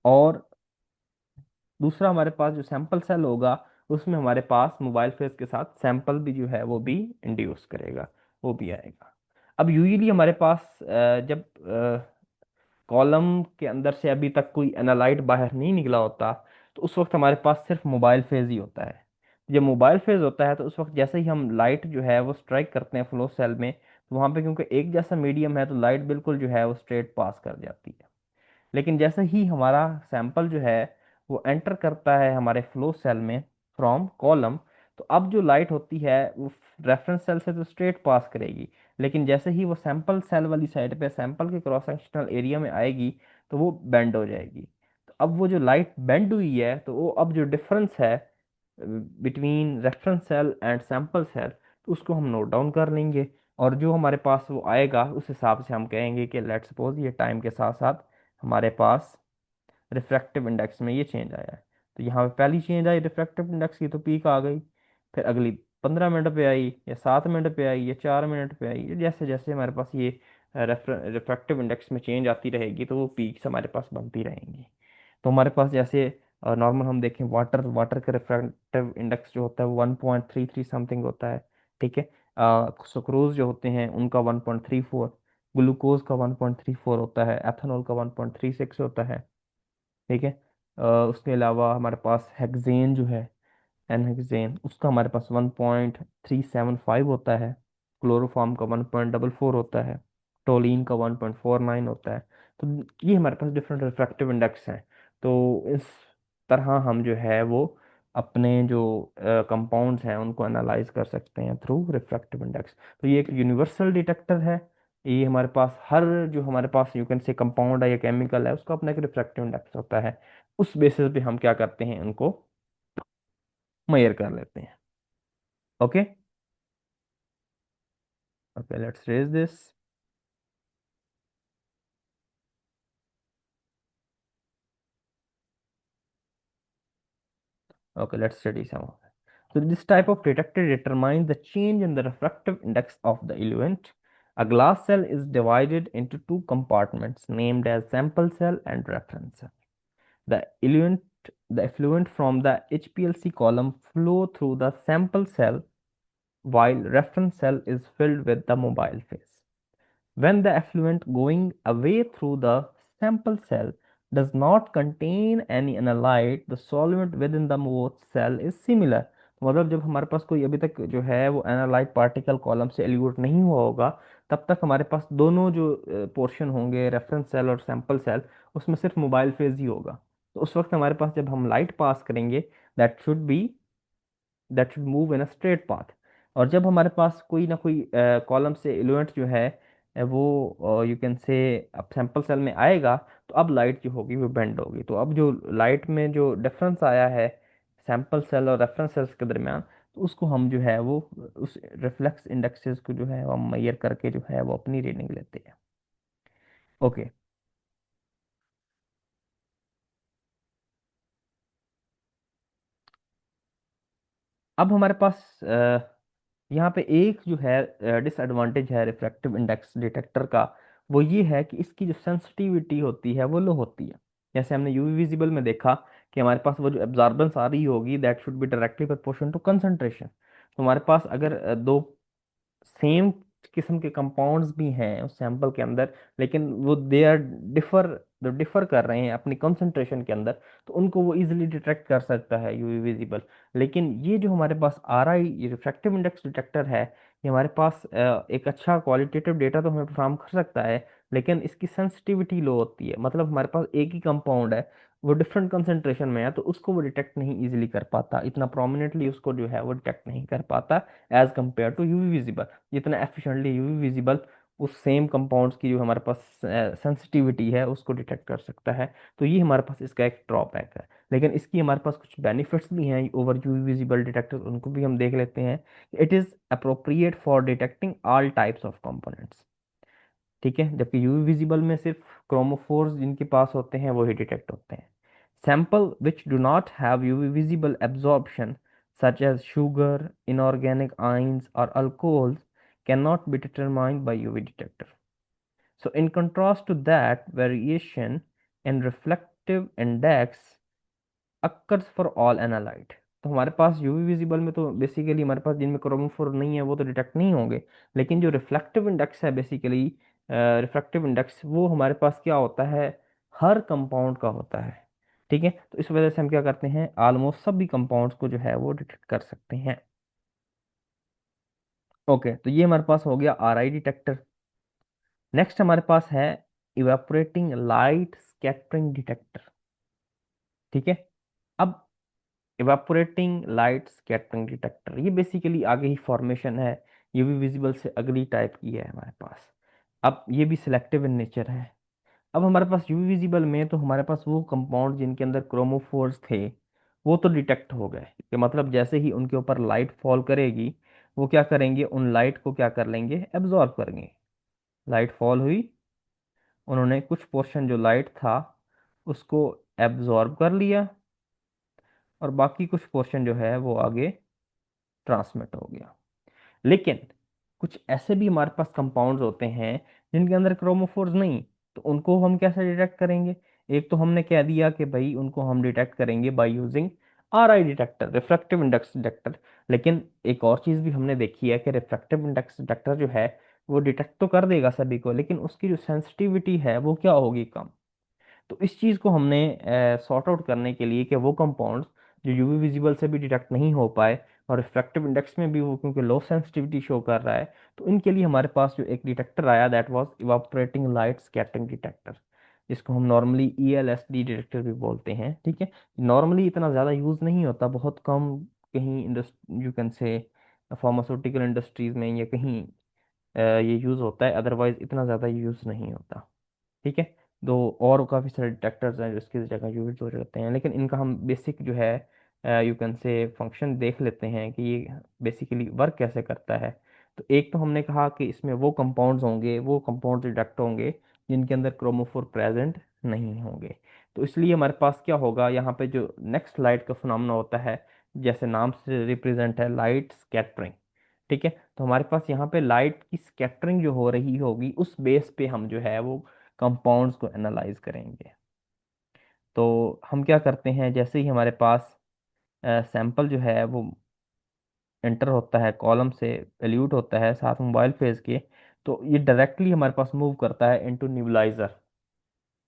S1: और दूसरा हमारे पास जो सैंपल सेल होगा उसमें हमारे पास मोबाइल फेज के साथ सैंपल भी जो है वो भी इंड्यूस करेगा, वो भी आएगा। अब यूजली हमारे पास जब कॉलम के अंदर से अभी तक कोई एनालाइट बाहर नहीं निकला होता, तो उस वक्त हमारे पास सिर्फ मोबाइल फेज ही होता है। जब मोबाइल फेज होता है तो उस वक्त जैसे ही हम लाइट जो है वो स्ट्राइक करते हैं फ्लो सेल में, तो वहां पे क्योंकि एक जैसा मीडियम है तो लाइट बिल्कुल जो है वो स्ट्रेट पास कर जाती है। लेकिन जैसे ही हमारा सैंपल जो है वो एंटर करता है हमारे फ्लो सेल में फ्रॉम कॉलम, तो अब जो लाइट होती है वो रेफरेंस सेल से तो स्ट्रेट पास करेगी, लेकिन जैसे ही वो सैंपल सेल वाली साइड पे सैंपल के क्रॉस सेक्शनल एरिया में आएगी तो वो बेंड हो जाएगी। तो अब वो जो लाइट बेंड हुई है तो वो अब जो डिफरेंस है between reference cell and sample cell, तो उसको हम नोट डाउन कर लेंगे। और जो हमारे पास वो आएगा उस हिसाब से हम कहेंगे कि लेट्स सपोज ये टाइम के साथ साथ हमारे पास रिफ्रैक्टिव इंडेक्स में ये चेंज आया है। तो यहाँ पे पहली चेंज आई रिफ्रैक्टिव इंडेक्स की तो पीक आ गई, फिर अगली 15 मिनट पे आई या 7 मिनट पे आई या 4 मिनट पे आई, जैसे जैसे हमारे पास ये रिफ्रैक्टिव इंडेक्स में चेंज आती रहेगी तो वो पीक्स हमारे पास बनती रहेंगी। तो हमारे पास जैसे नॉर्मल हम देखें वाटर वाटर का रिफ्रैक्टिव इंडेक्स जो होता है वो 1.33 समथिंग होता है। ठीक है। सुक्रोज जो होते हैं उनका 1.34, ग्लूकोज का 1.34 होता है, एथेनॉल का 1.36 होता है। ठीक है। उसके अलावा हमारे पास हेक्सेन जो है, एन हेक्सेन, उसका हमारे पास 1.375 होता है। क्लोरोफॉर्म का 1.44 होता है। टोलिन का 1.49 होता है। तो ये हमारे पास डिफरेंट रिफ्रैक्टिव इंडेक्स हैं। तो इस तरह हम जो है वो अपने जो कंपाउंड्स हैं उनको एनालाइज कर सकते हैं थ्रू रिफ्रैक्टिव इंडेक्स। तो ये एक यूनिवर्सल डिटेक्टर है। ये हमारे पास हर जो हमारे पास यू कैन से कंपाउंड है या केमिकल है उसका अपना एक रिफ्रैक्टिव इंडेक्स होता है। उस बेसिस पे हम क्या करते हैं उनको मेजर कर लेते हैं। Okay. Okay let's raise this. Okay, let's study some of it. So this type of detector determines the change in the refractive index of the eluent. A glass cell is divided into two compartments named as sample cell and reference cell. The eluent, the effluent from the HPLC column flow through the sample cell while reference cell is filled with the mobile phase. When the effluent going away through the sample cell does not contain any analyte, the solvent within the both cell is similar। तो मतलब जब हमारे पास कोई अभी तक जो है वो एनालाइट पार्टिकल कॉलम से एल्यूट नहीं हुआ होगा, तब तक हमारे पास दोनों जो पोर्शन होंगे रेफरेंस सेल और सैंपल सेल, उसमें सिर्फ मोबाइल फेज ही होगा। तो उस वक्त हमारे पास जब हम लाइट पास करेंगे that should B that should move in a straight path. और जब हमारे पास कोई ना कोई कॉलम से एलिमेंट जो है वो यू कैन से अब सैंपल सेल में आएगा, तो अब लाइट जो होगी वो बेंड होगी। तो अब जो लाइट में जो डिफरेंस आया है सैंपल सेल और रेफरेंस सेल्स के दरमियान, तो उसको हम जो है वो उस रिफ्लेक्स इंडेक्सेस को जो है वो हम मेजर करके जो है वो अपनी रीडिंग लेते हैं। ओके। अब हमारे पास यहाँ पे एक जो है डिसएडवांटेज है रिफ्रैक्टिव इंडेक्स डिटेक्टर का, वो ये है कि इसकी जो सेंसिटिविटी होती है वो लो होती है। जैसे हमने यूवी विजिबल में देखा कि हमारे पास वो जो एब्जॉर्बेंस आ रही होगी that should be directly proportion to concentration. तो हमारे पास अगर दो सेम किस्म के कंपाउंड्स भी हैं उस सैंपल के अंदर, लेकिन वो दे आर डिफर जो डिफर कर रहे हैं अपनी कंसंट्रेशन के अंदर, तो उनको वो इजीली डिटेक्ट कर सकता है यूवी विजिबल। लेकिन ये जो हमारे पास आ रहा है ये रिफ्रैक्टिव इंडेक्स डिटेक्टर है, ये हमारे पास एक अच्छा क्वालिटेटिव डेटा तो हमें फ्राहम कर सकता है, लेकिन इसकी सेंसिटिविटी लो होती है। मतलब हमारे पास एक ही कंपाउंड है, वो डिफरेंट कंसंट्रेशन में है, तो उसको वो डिटेक्ट नहीं इजीली कर पाता, इतना प्रोमिनेंटली उसको जो है वो डिटेक्ट नहीं कर पाता as compare to UV visible. जितना एफिशिएंटली यूवी विजिबल उस सेम कंपाउंड्स की जो हमारे पास सेंसिटिविटी है उसको डिटेक्ट कर सकता है। तो ये हमारे पास इसका एक ड्रॉबैक है। लेकिन इसकी हमारे पास कुछ बेनिफिट्स भी हैं ओवर यूवी विजिबल डिटेक्टर, उनको भी हम देख लेते हैं। It is appropriate for detecting all types of components. ठीक है। जबकि यूवी विजिबल में सिर्फ क्रोमोफोर्स जिनके पास होते हैं वही डिटेक्ट होते हैं। Sample which do not have UV visible absorption such as sugar, inorganic ions, or alcohols cannot be determined by UV detector. So in contrast to that, variation in reflective index occurs for all analyte. तो हमारे पास UV visible में तो basically हमारे पास जिनमें chromophore नहीं है वो तो डिटेक्ट नहीं होंगे, लेकिन जो रिफ्लेक्टिव इंडेक्स है बेसिकली, रिफ्रैक्टिव इंडेक्स वो हमारे पास क्या होता है, हर कंपाउंड का होता है। ठीक है, तो इस वजह से हम क्या करते हैं, ऑलमोस्ट सभी कंपाउंड्स को जो है वो डिटेक्ट कर सकते हैं। ओके, तो ये हमारे पास हो गया आर आई डिटेक्टर। नेक्स्ट हमारे पास है इवेपोरेटिंग लाइट स्कैटरिंग डिटेक्टर। ठीक है, अब इवेपोरेटिंग लाइट स्कैटरिंग डिटेक्टर ये बेसिकली आगे ही फॉर्मेशन है, ये भी विजिबल से अगली टाइप की है हमारे पास। अब ये भी सिलेक्टिव इन नेचर है। अब हमारे पास यूवी विजिबल में तो हमारे पास वो कंपाउंड जिनके अंदर क्रोमोफोर्स थे वो तो डिटेक्ट हो गए, कि मतलब जैसे ही उनके ऊपर लाइट फॉल करेगी वो क्या करेंगे, उन लाइट को क्या कर लेंगे, एब्जॉर्ब करेंगे। लाइट फॉल हुई, उन्होंने कुछ पोर्शन जो लाइट था उसको एब्जॉर्ब कर लिया, और बाकी कुछ पोर्शन जो है वो आगे ट्रांसमिट हो गया। लेकिन कुछ ऐसे भी हमारे पास कंपाउंड्स होते हैं जिनके अंदर क्रोमोफोर्स नहीं, तो उनको हम कैसे डिटेक्ट करेंगे। एक तो हमने कह दिया कि भाई उनको हम डिटेक्ट करेंगे by using are I detector, refractive index detector. लेकिन एक और चीज भी हमने देखी है कि रिफ्रैक्टिव इंडेक्स डिटेक्टर जो है वो डिटेक्ट तो कर देगा सभी को, लेकिन उसकी जो सेंसिटिविटी है वो क्या होगी, कम। तो इस चीज़ को हमने सॉर्ट आउट करने के लिए कि वो कंपाउंड्स जो यूवी विजिबल से भी डिटेक्ट नहीं हो पाए और रिफ्रैक्टिव इंडेक्स में भी वो क्योंकि लो सेंसिटिविटी शो कर रहा है, तो इनके लिए हमारे पास जो एक डिटेक्टर आया that was evaporating light scattering detector, जिसको हम नॉर्मली ईएलएसडी डिटेक्टर भी बोलते हैं। ठीक है, नॉर्मली इतना ज़्यादा यूज़ नहीं होता, बहुत कम, कहीं यू कैन से फार्मास्यूटिकल इंडस्ट्रीज में या कहीं ये यूज़ होता है, अदरवाइज इतना ज़्यादा यूज़ नहीं होता। ठीक है, दो और काफ़ी सारे डिटेक्टर्स हैं जो इसकी जगह यूज हो जाते हैं, लेकिन इनका हम बेसिक जो है यू कैन से फंक्शन देख लेते हैं कि ये बेसिकली वर्क कैसे करता है। तो एक तो हमने कहा कि इसमें वो कंपाउंड्स होंगे, वो कंपाउंड्स डिटेक्ट होंगे जिनके अंदर क्रोमोफोर प्रेजेंट नहीं होंगे। तो इसलिए हमारे पास क्या होगा, यहाँ पे जो नेक्स्ट लाइट का फिनोमेना होता है, जैसे नाम से रिप्रेजेंट है लाइट स्कैटरिंग। ठीक है, तो हमारे पास यहाँ पे लाइट की स्कैटरिंग जो हो रही होगी उस बेस पे हम जो है वो कंपाउंड्स को एनालाइज करेंगे। तो हम क्या करते हैं, जैसे ही हमारे पास सैंपल जो है वो एंटर होता है कॉलम से, एल्यूट होता है साथ मोबाइल फेज के, तो ये डायरेक्टली हमारे पास मूव करता है इनटू निबुलाइजर।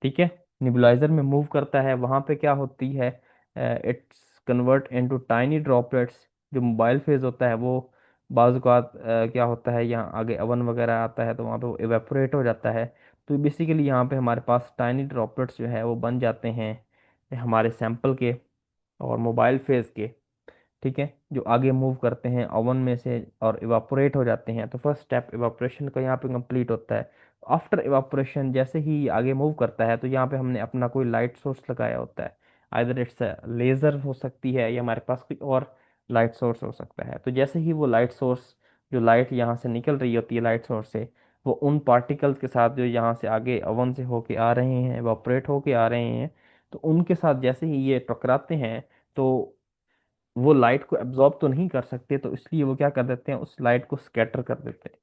S1: ठीक है, निबुलाइजर में मूव करता है, वहां पे क्या होती है, it's convert into tiny droplets. जो मोबाइल फेज होता है वो बाज़ औक़ात क्या होता है, यहाँ आगे अवन वगैरह आता है तो वहाँ पे वो इवेपोरेट हो जाता है। तो बेसिकली यहाँ पे हमारे पास टाइनी ड्रॉपलेट्स जो है वो बन जाते हैं हमारे सैंपल के और मोबाइल फेज के। ठीक है, जो आगे मूव करते हैं ओवन में से और इवापोरेट हो जाते हैं। तो फर्स्ट स्टेप इवापोरेशन का यहाँ पे कंप्लीट होता है। आफ्टर इवापोरेशन जैसे ही ये आगे मूव करता है तो यहाँ पे हमने अपना कोई लाइट सोर्स लगाया होता है, आइदर इट्स लेज़र हो सकती है या हमारे पास कोई और लाइट सोर्स हो सकता है। तो जैसे ही वो लाइट सोर्स, जो लाइट यहाँ से निकल रही होती है लाइट सोर्स से, वो उन पार्टिकल्स के साथ जो यहाँ से आगे ओवन से होके आ रहे हैं, इवापोरेट होके आ रहे हैं, तो उनके साथ जैसे ही ये टकराते हैं तो वो लाइट को एब्जॉर्ब तो नहीं कर सकते, तो इसलिए वो क्या कर देते हैं, उस लाइट को स्कैटर कर देते हैं।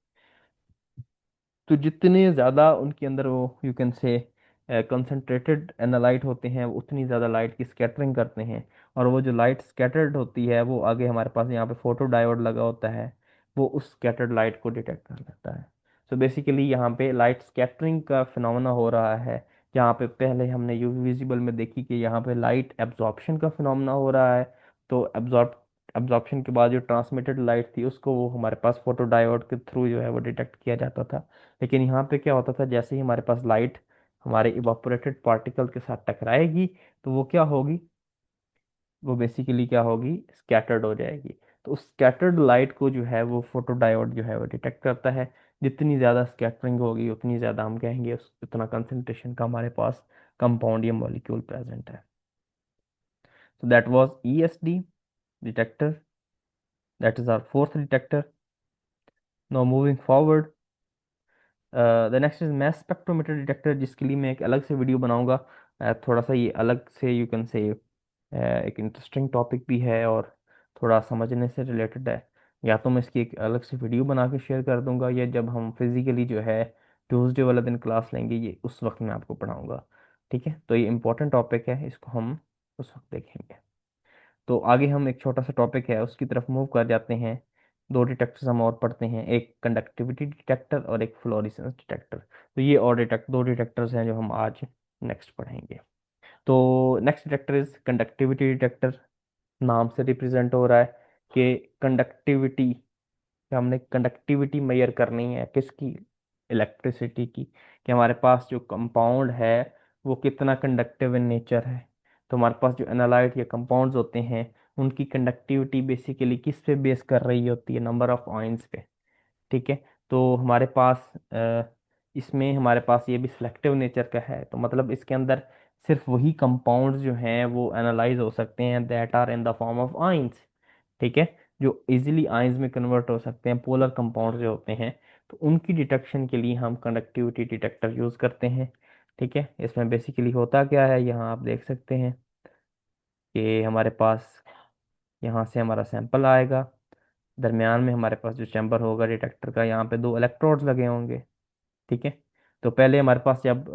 S1: तो जितने ज़्यादा उनके अंदर वो यू कैन से कंसंट्रेटेड एनालाइट होते हैं वो उतनी ज़्यादा लाइट की स्कैटरिंग करते हैं। और वो जो लाइट स्कैटर्ड होती है वो आगे हमारे पास यहाँ पे फोटो डायोड लगा होता है, वो उस स्कैटर्ड लाइट को डिटेक्ट कर लेता है। सो बेसिकली यहाँ पे लाइट स्कैटरिंग का फिनोमेना हो रहा है, जहाँ पे पहले हमने यूवी विजिबल में देखी कि यहाँ पे लाइट एब्जॉर्प्शन का फिनोमेना हो रहा है। तो एब्जॉर्प्शन के बाद जो ट्रांसमिटेड लाइट थी उसको वो हमारे पास फोटो डायोड के थ्रू जो है वो डिटेक्ट किया जाता था। लेकिन यहाँ पे क्या होता था, जैसे ही हमारे पास लाइट हमारे इवापोरेटेड पार्टिकल के साथ टकराएगी तो वो क्या होगी, वो बेसिकली क्या होगी, स्कैटर्ड हो जाएगी। तो उस स्कैटर्ड लाइट को जो है वो फोटो डायोड जो है वो डिटेक्ट करता है। जितनी ज़्यादा स्कैटरिंग होगी उतनी ज़्यादा हम कहेंगे उतना कंसंट्रेशन का हमारे पास कंपाउंड या मॉलिक्यूल प्रेजेंट है। So that was ESD detector. That is our fourth detector. Now moving forward, the next is mass spectrometer detector, जिसके लिए मैं एक अलग से वीडियो बनाऊंगा। थोड़ा सा ये अलग से यू कैन से एक इंटरेस्टिंग टॉपिक भी है और थोड़ा समझने से रिलेटेड है। या तो मैं इसकी एक अलग से वीडियो बना के शेयर कर दूंगा, या जब हम फिजिकली जो है ट्यूसडे वाला दिन क्लास लेंगे ये उस वक्त मैं आपको पढ़ाऊंगा। ठीक है, तो ये इंपॉर्टेंट टॉपिक है, इसको हम उस वक्त देखेंगे। तो आगे हम एक छोटा सा टॉपिक है उसकी तरफ मूव कर जाते हैं। दो डिटेक्टर्स हम और पढ़ते हैं, एक कंडक्टिविटी डिटेक्टर और एक फ्लोरेसेंस डिटेक्टर। तो ये और दो डिटेक्टर्स हैं जो हम आज नेक्स्ट पढ़ेंगे। तो next detector is conductivity detector. नाम से रिप्रेजेंट हो रहा है कि कंडक्टिविटी, हमने कंडक्टिविटी मेजर करनी है किसकी, इलेक्ट्रिसिटी की, कि हमारे पास जो कंपाउंड है वो कितना कंडक्टिव इन नेचर है। तो हमारे पास जो एनालाइट या कंपाउंड्स होते हैं उनकी कंडक्टिविटी बेसिकली किस पे बेस कर रही होती है, नंबर ऑफ आयंस पे। ठीक है। तो हमारे पास इसमें हमारे पास ये भी सिलेक्टिव नेचर का है, तो मतलब इसके अंदर सिर्फ वही कंपाउंड्स जो हैं वो एनालाइज हो सकते हैं that are in the form of ions. ठीक है। जो इजीली आइंस में कन्वर्ट हो सकते हैं, पोलर कंपाउंड जो होते हैं, तो उनकी डिटेक्शन के लिए हम कंडक्टिविटी डिटेक्टर यूज करते हैं। ठीक है। इसमें बेसिकली होता क्या है, यहाँ आप देख सकते हैं कि हमारे पास यहाँ से हमारा सैंपल आएगा, दरमियान में हमारे पास जो चैम्बर होगा डिटेक्टर का, यहाँ पे दो इलेक्ट्रोड्स लगे होंगे। ठीक है। तो पहले हमारे पास जब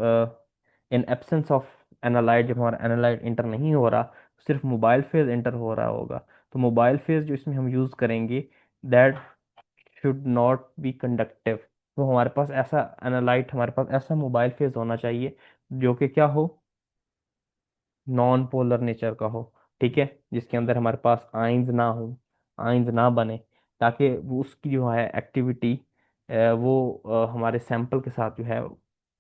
S1: इन एब्सेंस ऑफ एनालाइट, जब हमारा एनालाइट इंटर नहीं हो रहा, सिर्फ मोबाइल फेज इंटर हो रहा होगा। तो मोबाइल फेज जो इसमें हम यूज करेंगे, that should not be conductive. तो हमारे पास ऐसा एनालाइट, हमारे पास ऐसा मोबाइल फेज होना चाहिए जो कि क्या हो, नॉन पोलर नेचर का हो। ठीक है। जिसके अंदर हमारे पास आइंस ना हो, आइंस ना बने, ताकि वो उसकी जो है एक्टिविटी वो हमारे सैंपल के साथ जो है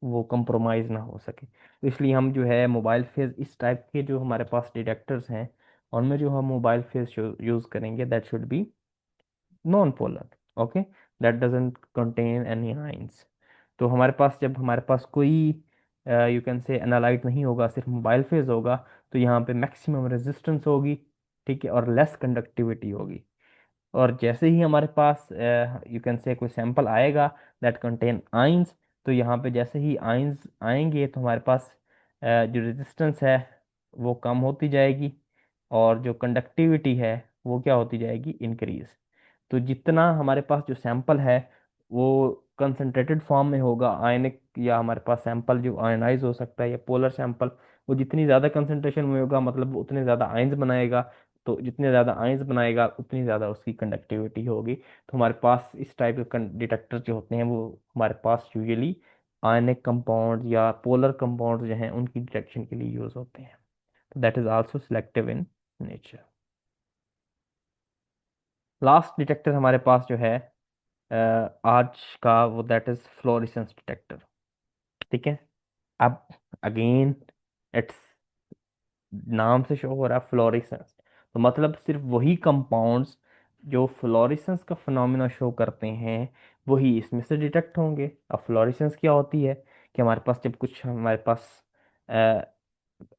S1: वो कंप्रोमाइज ना हो सके। तो इसलिए हम जो है मोबाइल फेज, इस टाइप के जो हमारे पास डिटेक्टर्स हैं उनमें जो हम मोबाइल फेज यूज करेंगे that should B non polar. Okay. That doesn't contain any ions. तो हमारे पास जब हमारे पास कोई यू कैन से एनालाइट नहीं होगा, सिर्फ मोबाइल फेज होगा, तो यहाँ पे मैक्सिमम रेजिस्टेंस होगी। ठीक है। और लेस कंडक्टिविटी होगी। और जैसे ही हमारे पास यू कैन से कोई सैंपल आएगा दैट कंटेन आइंस, तो यहाँ पे जैसे ही आइंस आएंगे तो हमारे पास जो रेजिस्टेंस है वो कम होती जाएगी, और जो कंडक्टिविटी है वो क्या होती जाएगी, इंक्रीज। तो जितना हमारे पास जो सैंपल है वो कंसंट्रेटेड फॉर्म में होगा आयनिक, या हमारे पास सैंपल जो आयनाइज हो सकता है या पोलर सैंपल, वो जितनी ज़्यादा कंसंट्रेशन में होगा मतलब वो उतने ज़्यादा आयंस बनाएगा। तो जितने ज़्यादा आयंस बनाएगा उतनी ज़्यादा उसकी कंडक्टिविटी होगी। तो हमारे पास इस टाइप के डिटेक्टर जो होते हैं वो हमारे पास यूजुअली आयनिक कंपाउंड या पोलर कंपाउंड जो हैं उनकी डिटेक्शन के लिए यूज होते हैं। तो that is also selective in nature. Last detector हमारे पास जो है आज का, वो दैट इज फ्लोरेसेंस डिटेक्टर। ठीक है। अब अगेन इट्स नाम से शो हो रहा है फ्लोरेसेंस, तो मतलब सिर्फ वही कंपाउंड्स जो फ्लोरेसेंस का फिनोमिना शो करते हैं वही इसमें से डिटेक्ट होंगे। अब फ्लोरेसेंस क्या होती है कि हमारे पास जब कुछ हमारे पास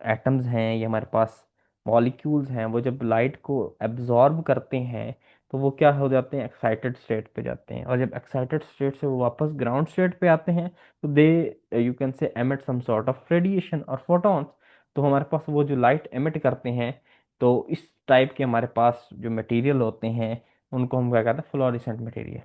S1: एटम्स हैं या हमारे पास मॉलिक्यूल्स हैं, वो जब लाइट को एब्जॉर्ब करते हैं तो वो क्या हो जाते हैं, एक्साइटेड स्टेट पे जाते हैं। और जब एक्साइटेड स्टेट से वो वापस ग्राउंड स्टेट पे आते हैं तो they you can say emit some sort of radiation और फोटॉन्स। तो हमारे पास वो जो लाइट एमिट करते हैं, तो इस टाइप के हमारे पास जो मटेरियल होते हैं उनको हम क्या कहते हैं, फ्लोरेसेंट मटेरियल।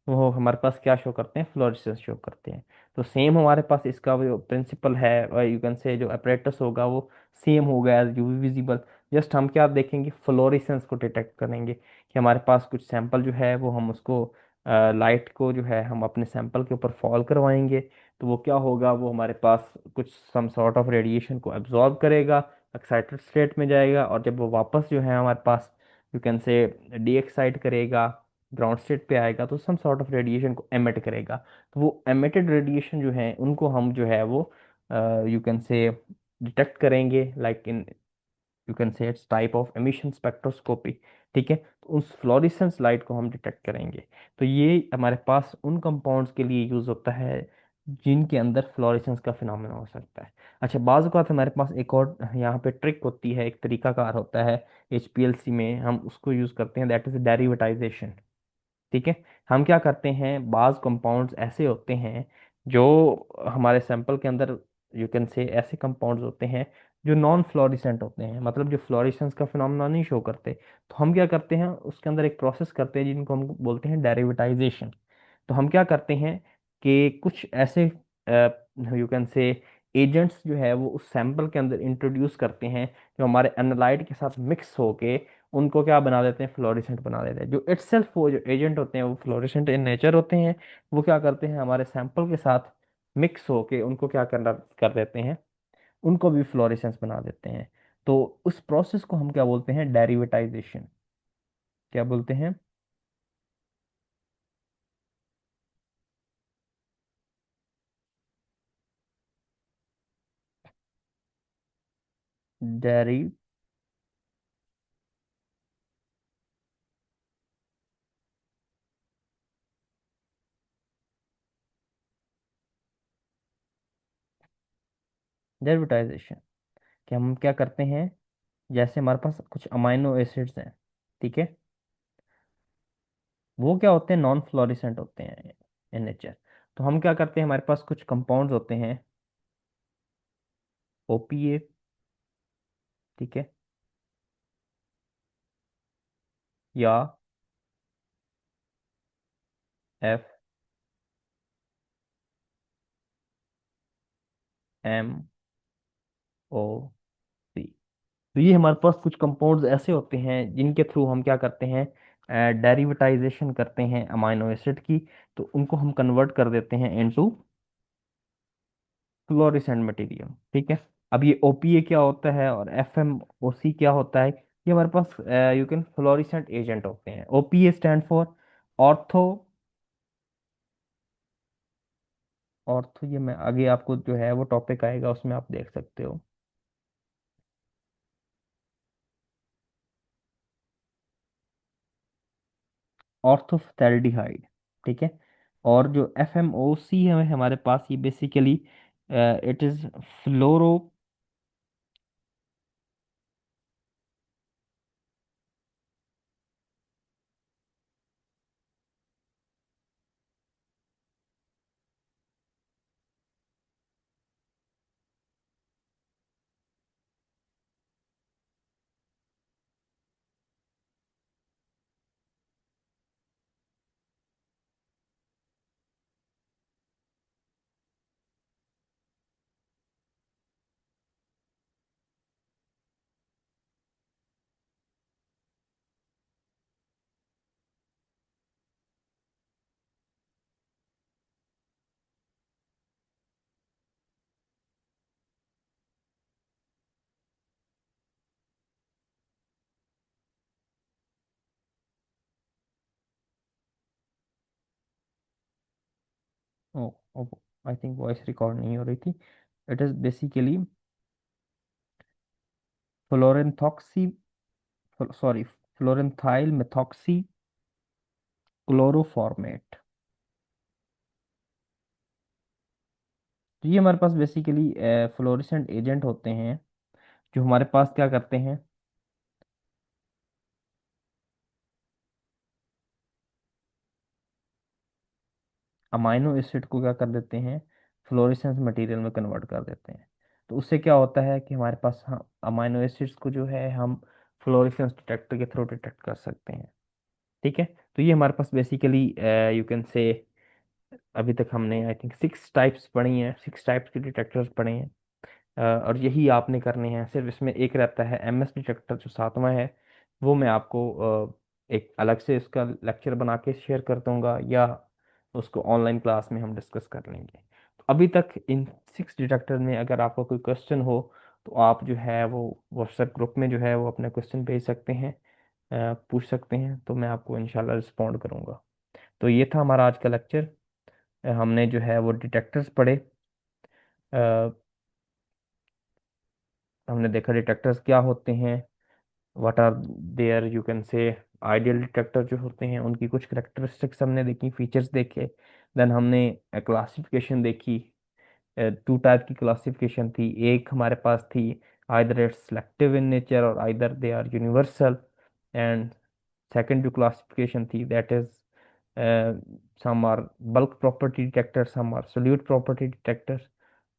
S1: वो हमारे पास क्या शो करते हैं, फ्लोरेसेंस शो करते हैं। तो सेम हमारे पास इसका जो प्रिंसिपल है यू कैन से जो अपरेटस होगा वो सेम होगा एज यूवी विजिबल। जस्ट हम क्या देखेंगे, फ्लोरेसेंस को डिटेक्ट करेंगे कि हमारे पास कुछ सैंपल जो है वो हम उसको लाइट को जो है हम अपने सैंपल के ऊपर फॉल करवाएंगे, तो वो क्या होगा, वो हमारे पास कुछ सम सॉर्ट ऑफ रेडिएशन को एब्जॉर्ब करेगा, एक्साइटेड स्टेट में जाएगा, और जब वो वापस जो है हमारे पास you can say de excite करेगा, ग्राउंड स्टेट पे आएगा, तो सम सॉर्ट ऑफ रेडिएशन को एमिट करेगा। तो वो एमिटेड रेडिएशन जो है उनको हम जो है वो यू कैन से डिटेक्ट करेंगे, लाइक इन यू कैन से it's type of emission spectroscopy. ठीक है। तो उस फ्लोरेसेंस लाइट को हम डिटेक्ट करेंगे। तो ये हमारे पास उन कंपाउंड्स के लिए यूज होता है जिनके अंदर फ्लोरेसेंस का फिनोमेना हो सकता है। अच्छा, बाज़ औक़ात हमारे पास एक और यहाँ पे ट्रिक होती है, एक तरीकाकार होता है HPLC में, हम उसको यूज करते हैं, दैट इज डेरिवेटाइजेशन। ठीक है। हम क्या करते हैं, बाज कंपाउंड्स ऐसे होते हैं जो हमारे सैंपल के अंदर यू कैन से ऐसे कंपाउंड्स होते हैं जो नॉन फ्लोरिसेंट होते हैं, मतलब जो फ्लोरेसेंस का फिनोमेना नहीं शो करते। तो हम क्या करते हैं, उसके अंदर एक प्रोसेस करते हैं जिनको हम बोलते हैं डेरिवेटाइजेशन। तो हम क्या करते हैं कि कुछ ऐसे यू कैन से एजेंट्स जो है वो उस सैंपल के अंदर इंट्रोड्यूस करते हैं, जो हमारे एनालाइट के साथ मिक्स होके उनको क्या बना देते हैं, फ्लोरेसेंट बना देते हैं। जो इटसेल्फ वो जो एजेंट होते हैं वो फ्लोरेसेंट इन नेचर होते हैं। वो क्या करते हैं, हमारे सैंपल के साथ मिक्स होके उनको क्या करना कर देते हैं, उनको भी फ्लोरेसेंस बना देते हैं। तो उस प्रोसेस को हम क्या बोलते हैं, डेरिवेटाइजेशन। क्या बोलते हैं? डेरिवेटाइजेशन कि हम क्या करते हैं, जैसे हमारे पास कुछ अमाइनो एसिड्स हैं, ठीक है, वो क्या होते हैं, नॉन फ्लोरिसेंट होते हैं इन नेचर। तो हम क्या करते हैं, हमारे पास कुछ कंपाउंड्स होते हैं, ओपीए, ठीक है, या एफ एम ओ सी। तो ये हमारे पास कुछ कंपाउंड्स ऐसे होते हैं जिनके थ्रू हम क्या करते हैं, डेरिवेटाइजेशन करते हैं अमाइनो एसिड की। तो उनको हम कन्वर्ट कर देते हैं इनटू फ्लोरेसेंट मटेरियल, ठीक है। अब ये ओपीए क्या होता है और एफएमओसी क्या होता है, ये हमारे पास यू कैन फ्लोरेसेंट एजेंट होते हैं। OPA stand for ortho, ortho ये मैं आगे आपको जो है वो टॉपिक आएगा उसमें आप देख सकते हो, ऑर्थोफ्थैल्डिहाइड, ठीक है। और जो एफएमओसी है हमारे पास, ये basically it is fluoro, oh, I think voice record नहीं हो रही थी। इट इज बेसिकली फ्लोरेंथॉक्सी, सॉरी, फ्लोरेंथाइल मेथॉक्सी क्लोरोफॉर्मेट। तो ये हमारे पास बेसिकली फ्लोरेसेंट एजेंट होते हैं, जो हमारे पास क्या करते हैं, अमाइनो एसिड को क्या कर देते हैं, फ्लोरेसेंस मटेरियल में कन्वर्ट कर देते हैं। तो उससे क्या होता है कि हमारे पास अमाइनो एसिड्स को जो है हम फ्लोरेसेंस डिटेक्टर के थ्रू डिटेक्ट कर सकते हैं, ठीक है। तो ये हमारे पास बेसिकली यू कैन से, अभी तक हमने आई थिंक 6 टाइप्स पढ़ी हैं, 6 टाइप्स के डिटेक्टर्स पढ़े हैं। और यही आपने करने हैं। सिर्फ इसमें एक रहता है एमएस डिटेक्टर जो 7वां है, वो मैं आपको एक अलग से इसका लेक्चर बना के शेयर कर दूंगा, या उसको ऑनलाइन क्लास में हम डिस्कस कर लेंगे। तो अभी तक इन 6 डिटेक्टर में अगर आपका कोई क्वेश्चन हो तो आप जो है वो व्हाट्सएप ग्रुप में जो है वो अपने क्वेश्चन भेज सकते हैं, पूछ सकते हैं, तो मैं आपको इंशाल्लाह रिस्पॉन्ड करूंगा। तो ये था हमारा आज का लेक्चर। हमने जो है वो डिटेक्टर्स पढ़े। अ, हमने देखा डिटेक्टर्स क्या होते हैं, what are there, you can say ideal detector जो होते हैं उनकी कुछ करेक्टरिस्टिक्स हमने देखी, फीचर्स देखे। देन हमने क्लासिफिकेशन देखी। 2 टाइप की क्लासिफिकेशन थी। एक हमारे पास थी either it's selective in nature और either they are universal. And second जो क्लासिफिकेशन थी, that is some are bulk property detector, some are solute property detector,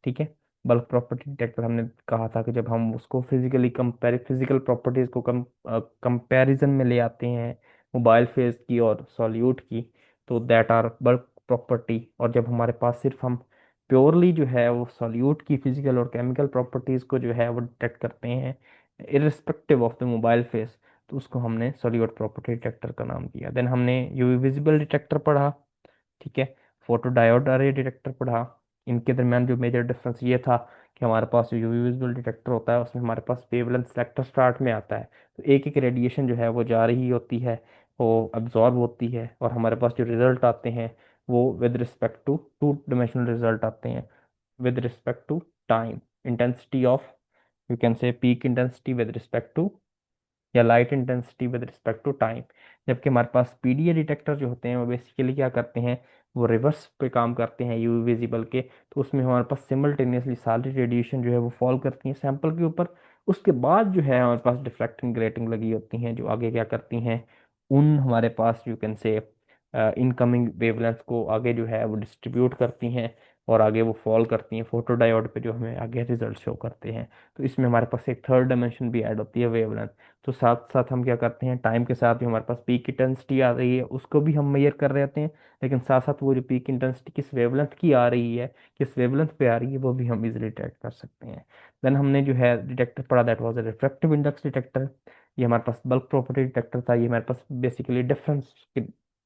S1: ठीक है। बल्क प्रॉपर्टी डिटेक्टर हमने कहा था कि जब हम उसको फिजिकली कंपेयर, फिजिकल प्रॉपर्टीज को कंपैरिजन में ले आते हैं मोबाइल फेज की और सॉल्यूट की, तो दैट आर बल्क प्रॉपर्टी। और जब हमारे पास सिर्फ हम प्योरली जो है वो सॉल्यूट की फिजिकल और केमिकल प्रॉपर्टीज को जो है वो डिटेक्ट करते हैं irrespective of the mobile face, तो उसको हमने सॉल्यूट प्रॉपर्टी डिटेक्टर का नाम दिया। देन हमने यूवी विजिबल डिटेक्टर पढ़ा, ठीक है। फोटो डायोड अरे डिटेक्टर पढ़ा। इनके दरमियान जो मेजर डिफरेंस ये था कि हमारे पास जो यूवी विजिबल डिटेक्टर होता है उसमें हमारे पास वेवलेंथ सेलेक्टर स्टार्ट में आता है, तो एक एक रेडिएशन जो है वो जा रही होती है, वो अब्जॉर्ब होती है, और हमारे पास जो रिजल्ट आते हैं वो with respect to two dimensional result आते हैं with respect to time, intensity of, you can say peak intensity with respect to, या light intensity with respect to time. जबकि हमारे पास पीडीए डिटेक्टर जो होते हैं वो बेसिकली क्या करते हैं, वो रिवर्स पे काम करते हैं यूवी विजिबल के, तो उसमें हमारे पास सिमल्टेनियसली सारी रेडिएशन जो है वो फॉल करती है सैंपल के ऊपर। उसके बाद जो है हमारे पास डिफ्लेक्टिंग ग्रेटिंग लगी होती हैं जो आगे क्या करती हैं, उन हमारे पास you can say incoming wavelength को आगे जो है वो डिस्ट्रीब्यूट करती हैं, और आगे वो फॉल करती हैं फोटो डायोड पे जो हमें आगे रिजल्ट शो करते हैं। तो इसमें हमारे पास एक थर्ड डायमेंशन भी ऐड होती है वेवलेंथ। तो साथ साथ हम क्या करते हैं, टाइम के साथ भी हमारे पास पीक इंटेंसिटी आ रही है उसको भी हम मेजर कर रहे होते हैं, लेकिन साथ साथ वो जो पीक इंटेंसिटी किस वेवलेंथ की आ रही है, किस वेवलेंथ पे आ रही है, वो भी हम इजिली डिटेक्ट कर सकते हैं। देन हमने जो है डिटेक्टर पढ़ा, that was a refractive index detector. ये हमारे पास बल्क प्रॉपर्टी डिटेक्टर था, ये हमारे पास बेसिकली डिफरेंस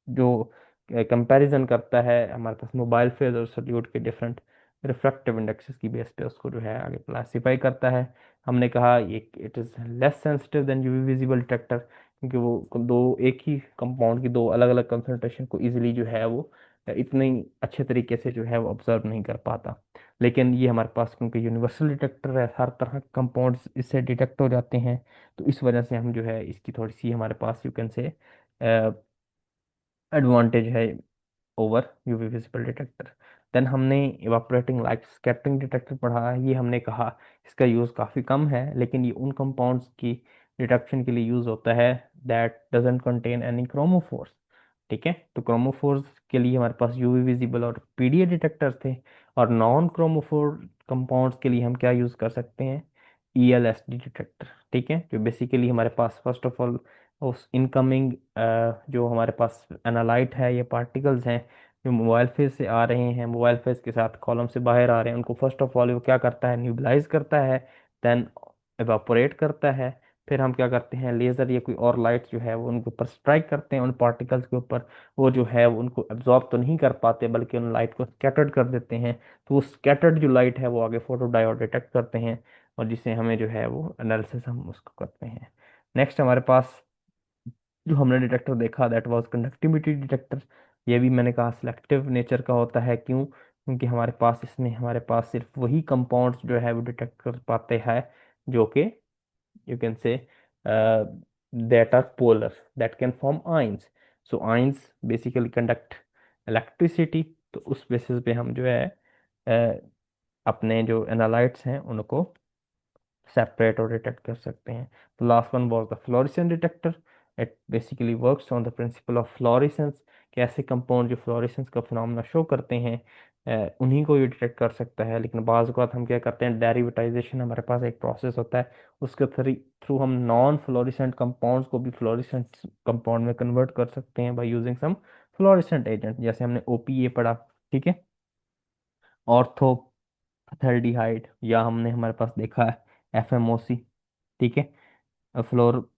S1: जो कंपैरिजन करता है हमारे पास मोबाइल फेज और सॉल्यूट के डिफरेंट रिफ्रैक्टिव इंडेक्सेस की बेस पे उसको जो है आगे क्लासीफाई करता है। हमने कहा ये it is less sensitive then UV visible detector, क्योंकि वो दो एक ही कंपाउंड की दो अलग अलग कंसंट्रेशन को इजीली जो है वो इतने अच्छे तरीके से जो है वो ऑब्जर्व नहीं कर पाता। लेकिन ये हमारे पास क्योंकि यूनिवर्सल डिटेक्टर है, हर तरह के कंपाउंड्स इससे डिटेक्ट हो जाते हैं, तो इस वजह से हम जो है इसकी थोड़ी सी हमारे पास यू कैन से एडवांटेज है over UV visible detector. Then हमने इवापोरेटिंग लाइट स्कैटरिंग डिटेक्टर पढ़ा है। ये हमने कहा इसका यूज़ काफ़ी कम है, लेकिन ये उन कंपाउंड्स की डिटेक्शन के लिए यूज़ होता है that doesn't contain any chromophores, ठीक है। तो क्रोमोफोर्स के लिए हमारे पास यूवी विजिबल और पीडीए डिटेक्टर थे, और नॉन क्रोमोफोर कंपाउंड्स के लिए हम क्या यूज़ कर सकते हैं, ईएलएसडी डिटेक्टर, ठीक है। जो बेसिकली हमारे पास फर्स्ट ऑफ ऑल उस इनकमिंग जो हमारे पास एनालाइट है, ये पार्टिकल्स हैं जो मोबाइल फेज से आ रहे हैं, मोबाइल फेज के साथ कॉलम से बाहर आ रहे हैं, उनको फर्स्ट ऑफ ऑल वो क्या करता है, न्यूबलाइज करता है, देन एवापोरेट करता है। फिर हम क्या करते हैं, लेजर या कोई और लाइट जो है वो उनके ऊपर स्ट्राइक करते हैं उन पार्टिकल्स के ऊपर, वो जो है वो उनको एब्जॉर्ब तो नहीं कर पाते बल्कि उन लाइट को स्कैटर्ड कर देते हैं। तो वो स्कैटर्ड जो लाइट है वो आगे फोटो डायोड डिटेक्ट करते हैं, और जिससे हमें जो है वो एनालिसिस हम उसको करते हैं। नेक्स्ट हमारे पास जो हमने डिटेक्टर देखा दैट वाज कंडक्टिविटी डिटेक्टर। ये भी मैंने कहा सिलेक्टिव नेचर का होता है, क्यों, क्योंकि हमारे पास इसमें हमारे पास सिर्फ वही कंपाउंड्स जो है वो डिटेक्ट कर पाते हैं जो कि you can say that are polar, that can form ions. So ions basically conduct electricity, तो उस बेसिस पे हम जो है अपने जो एनालाइट्स हैं उनको सेपरेट और डिटेक्ट कर सकते हैं। तो last one was the fluorescence detector. It basically works on the principle of fluorescence, कि ऐसे कंपाउंड जो फ्लोरेसेंस का फिनोमेना शो करते हैं उन्हीं को ये डिटेक्ट कर सकता है। लेकिन बाज़ औक़ात हम क्या करते हैं, डेरिवेटाइजेशन हमारे पास एक प्रोसेस होता है, उसके थ्रू हम नॉन फ्लोरेसेंट कंपाउंड्स को भी फ्लोरेसेंट कंपाउंड में कन्वर्ट कर सकते हैं by using some fluorescent agent, जैसे हमने ओपीए पढ़ा, ठीक है, ऑर्थोथल्डिहाइड, या हमने हमारे पास देखा है एफएमओसी, ठीक है, फ्लोर,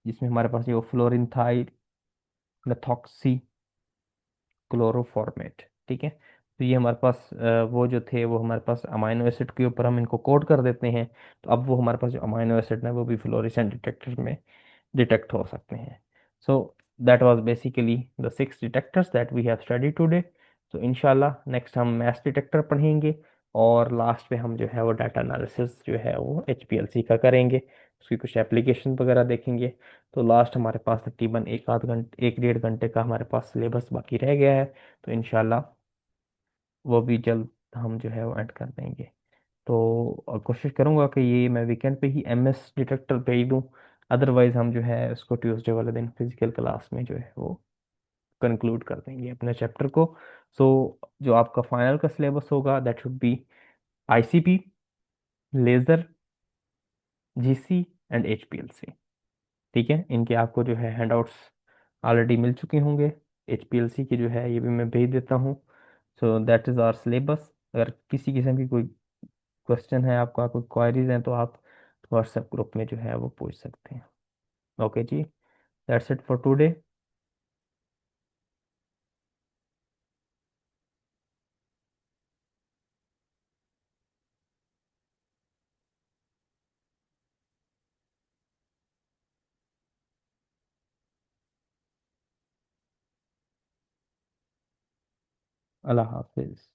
S1: जिसमें हमारे पास ये फ्लोरिनथाइल मेथॉक्सी क्लोरोफॉर्मेट, ठीक है। तो ये हमारे पास वो जो थे वो हमारे पास अमाइनो एसिड के ऊपर हम इनको कोड कर देते हैं, तो अब वो हमारे पास जो अमाइनो एसिड है वो भी फ्लोरेसेंट डिटेक्टर में डिटेक्ट हो सकते हैं। So that was basically the 6 detectors that we have study today. तो इंशाल्लाह नेक्स्ट हम मैथ डिटेक्टर पढ़ेंगे, और लास्ट में हम जो है वो डाटा एनालिसिस जो है वो एचपीएलसी का करेंगे, उसकी कुछ एप्लीकेशन वगैरह देखेंगे। तो लास्ट हमारे पास तकरीबन एक आध घंटे, एक डेढ़ घंटे का हमारे पास सिलेबस बाकी रह गया है, तो इंशाल्लाह वो भी जल्द हम जो है वो ऐड कर देंगे। तो कोशिश करूंगा कि ये मैं वीकेंड पे ही एमएस डिटेक्टर भेज दूं, अदरवाइज हम जो है उसको ट्यूसडे वाले दिन फिजिकल क्लास में जो है वो कंक्लूड कर देंगे अपने चैप्टर को। सो जो आपका फाइनल का सिलेबस होगा that should be ICP, laser, GC and HPLC, ठीक है। इनके आपको जो है हैंडआउट्स ऑलरेडी मिल चुके होंगे। एचपीएलसी की जो है ये भी मैं भेज देता हूँ। So that is our syllabus. अगर किसी किस्म की कोई क्वेश्चन है आपका, कोई क्वायरीज हैं, तो आप व्हाट्सएप ग्रुप में जो है वो पूछ सकते हैं। ओके जी, that's it for today. Allah Hafiz.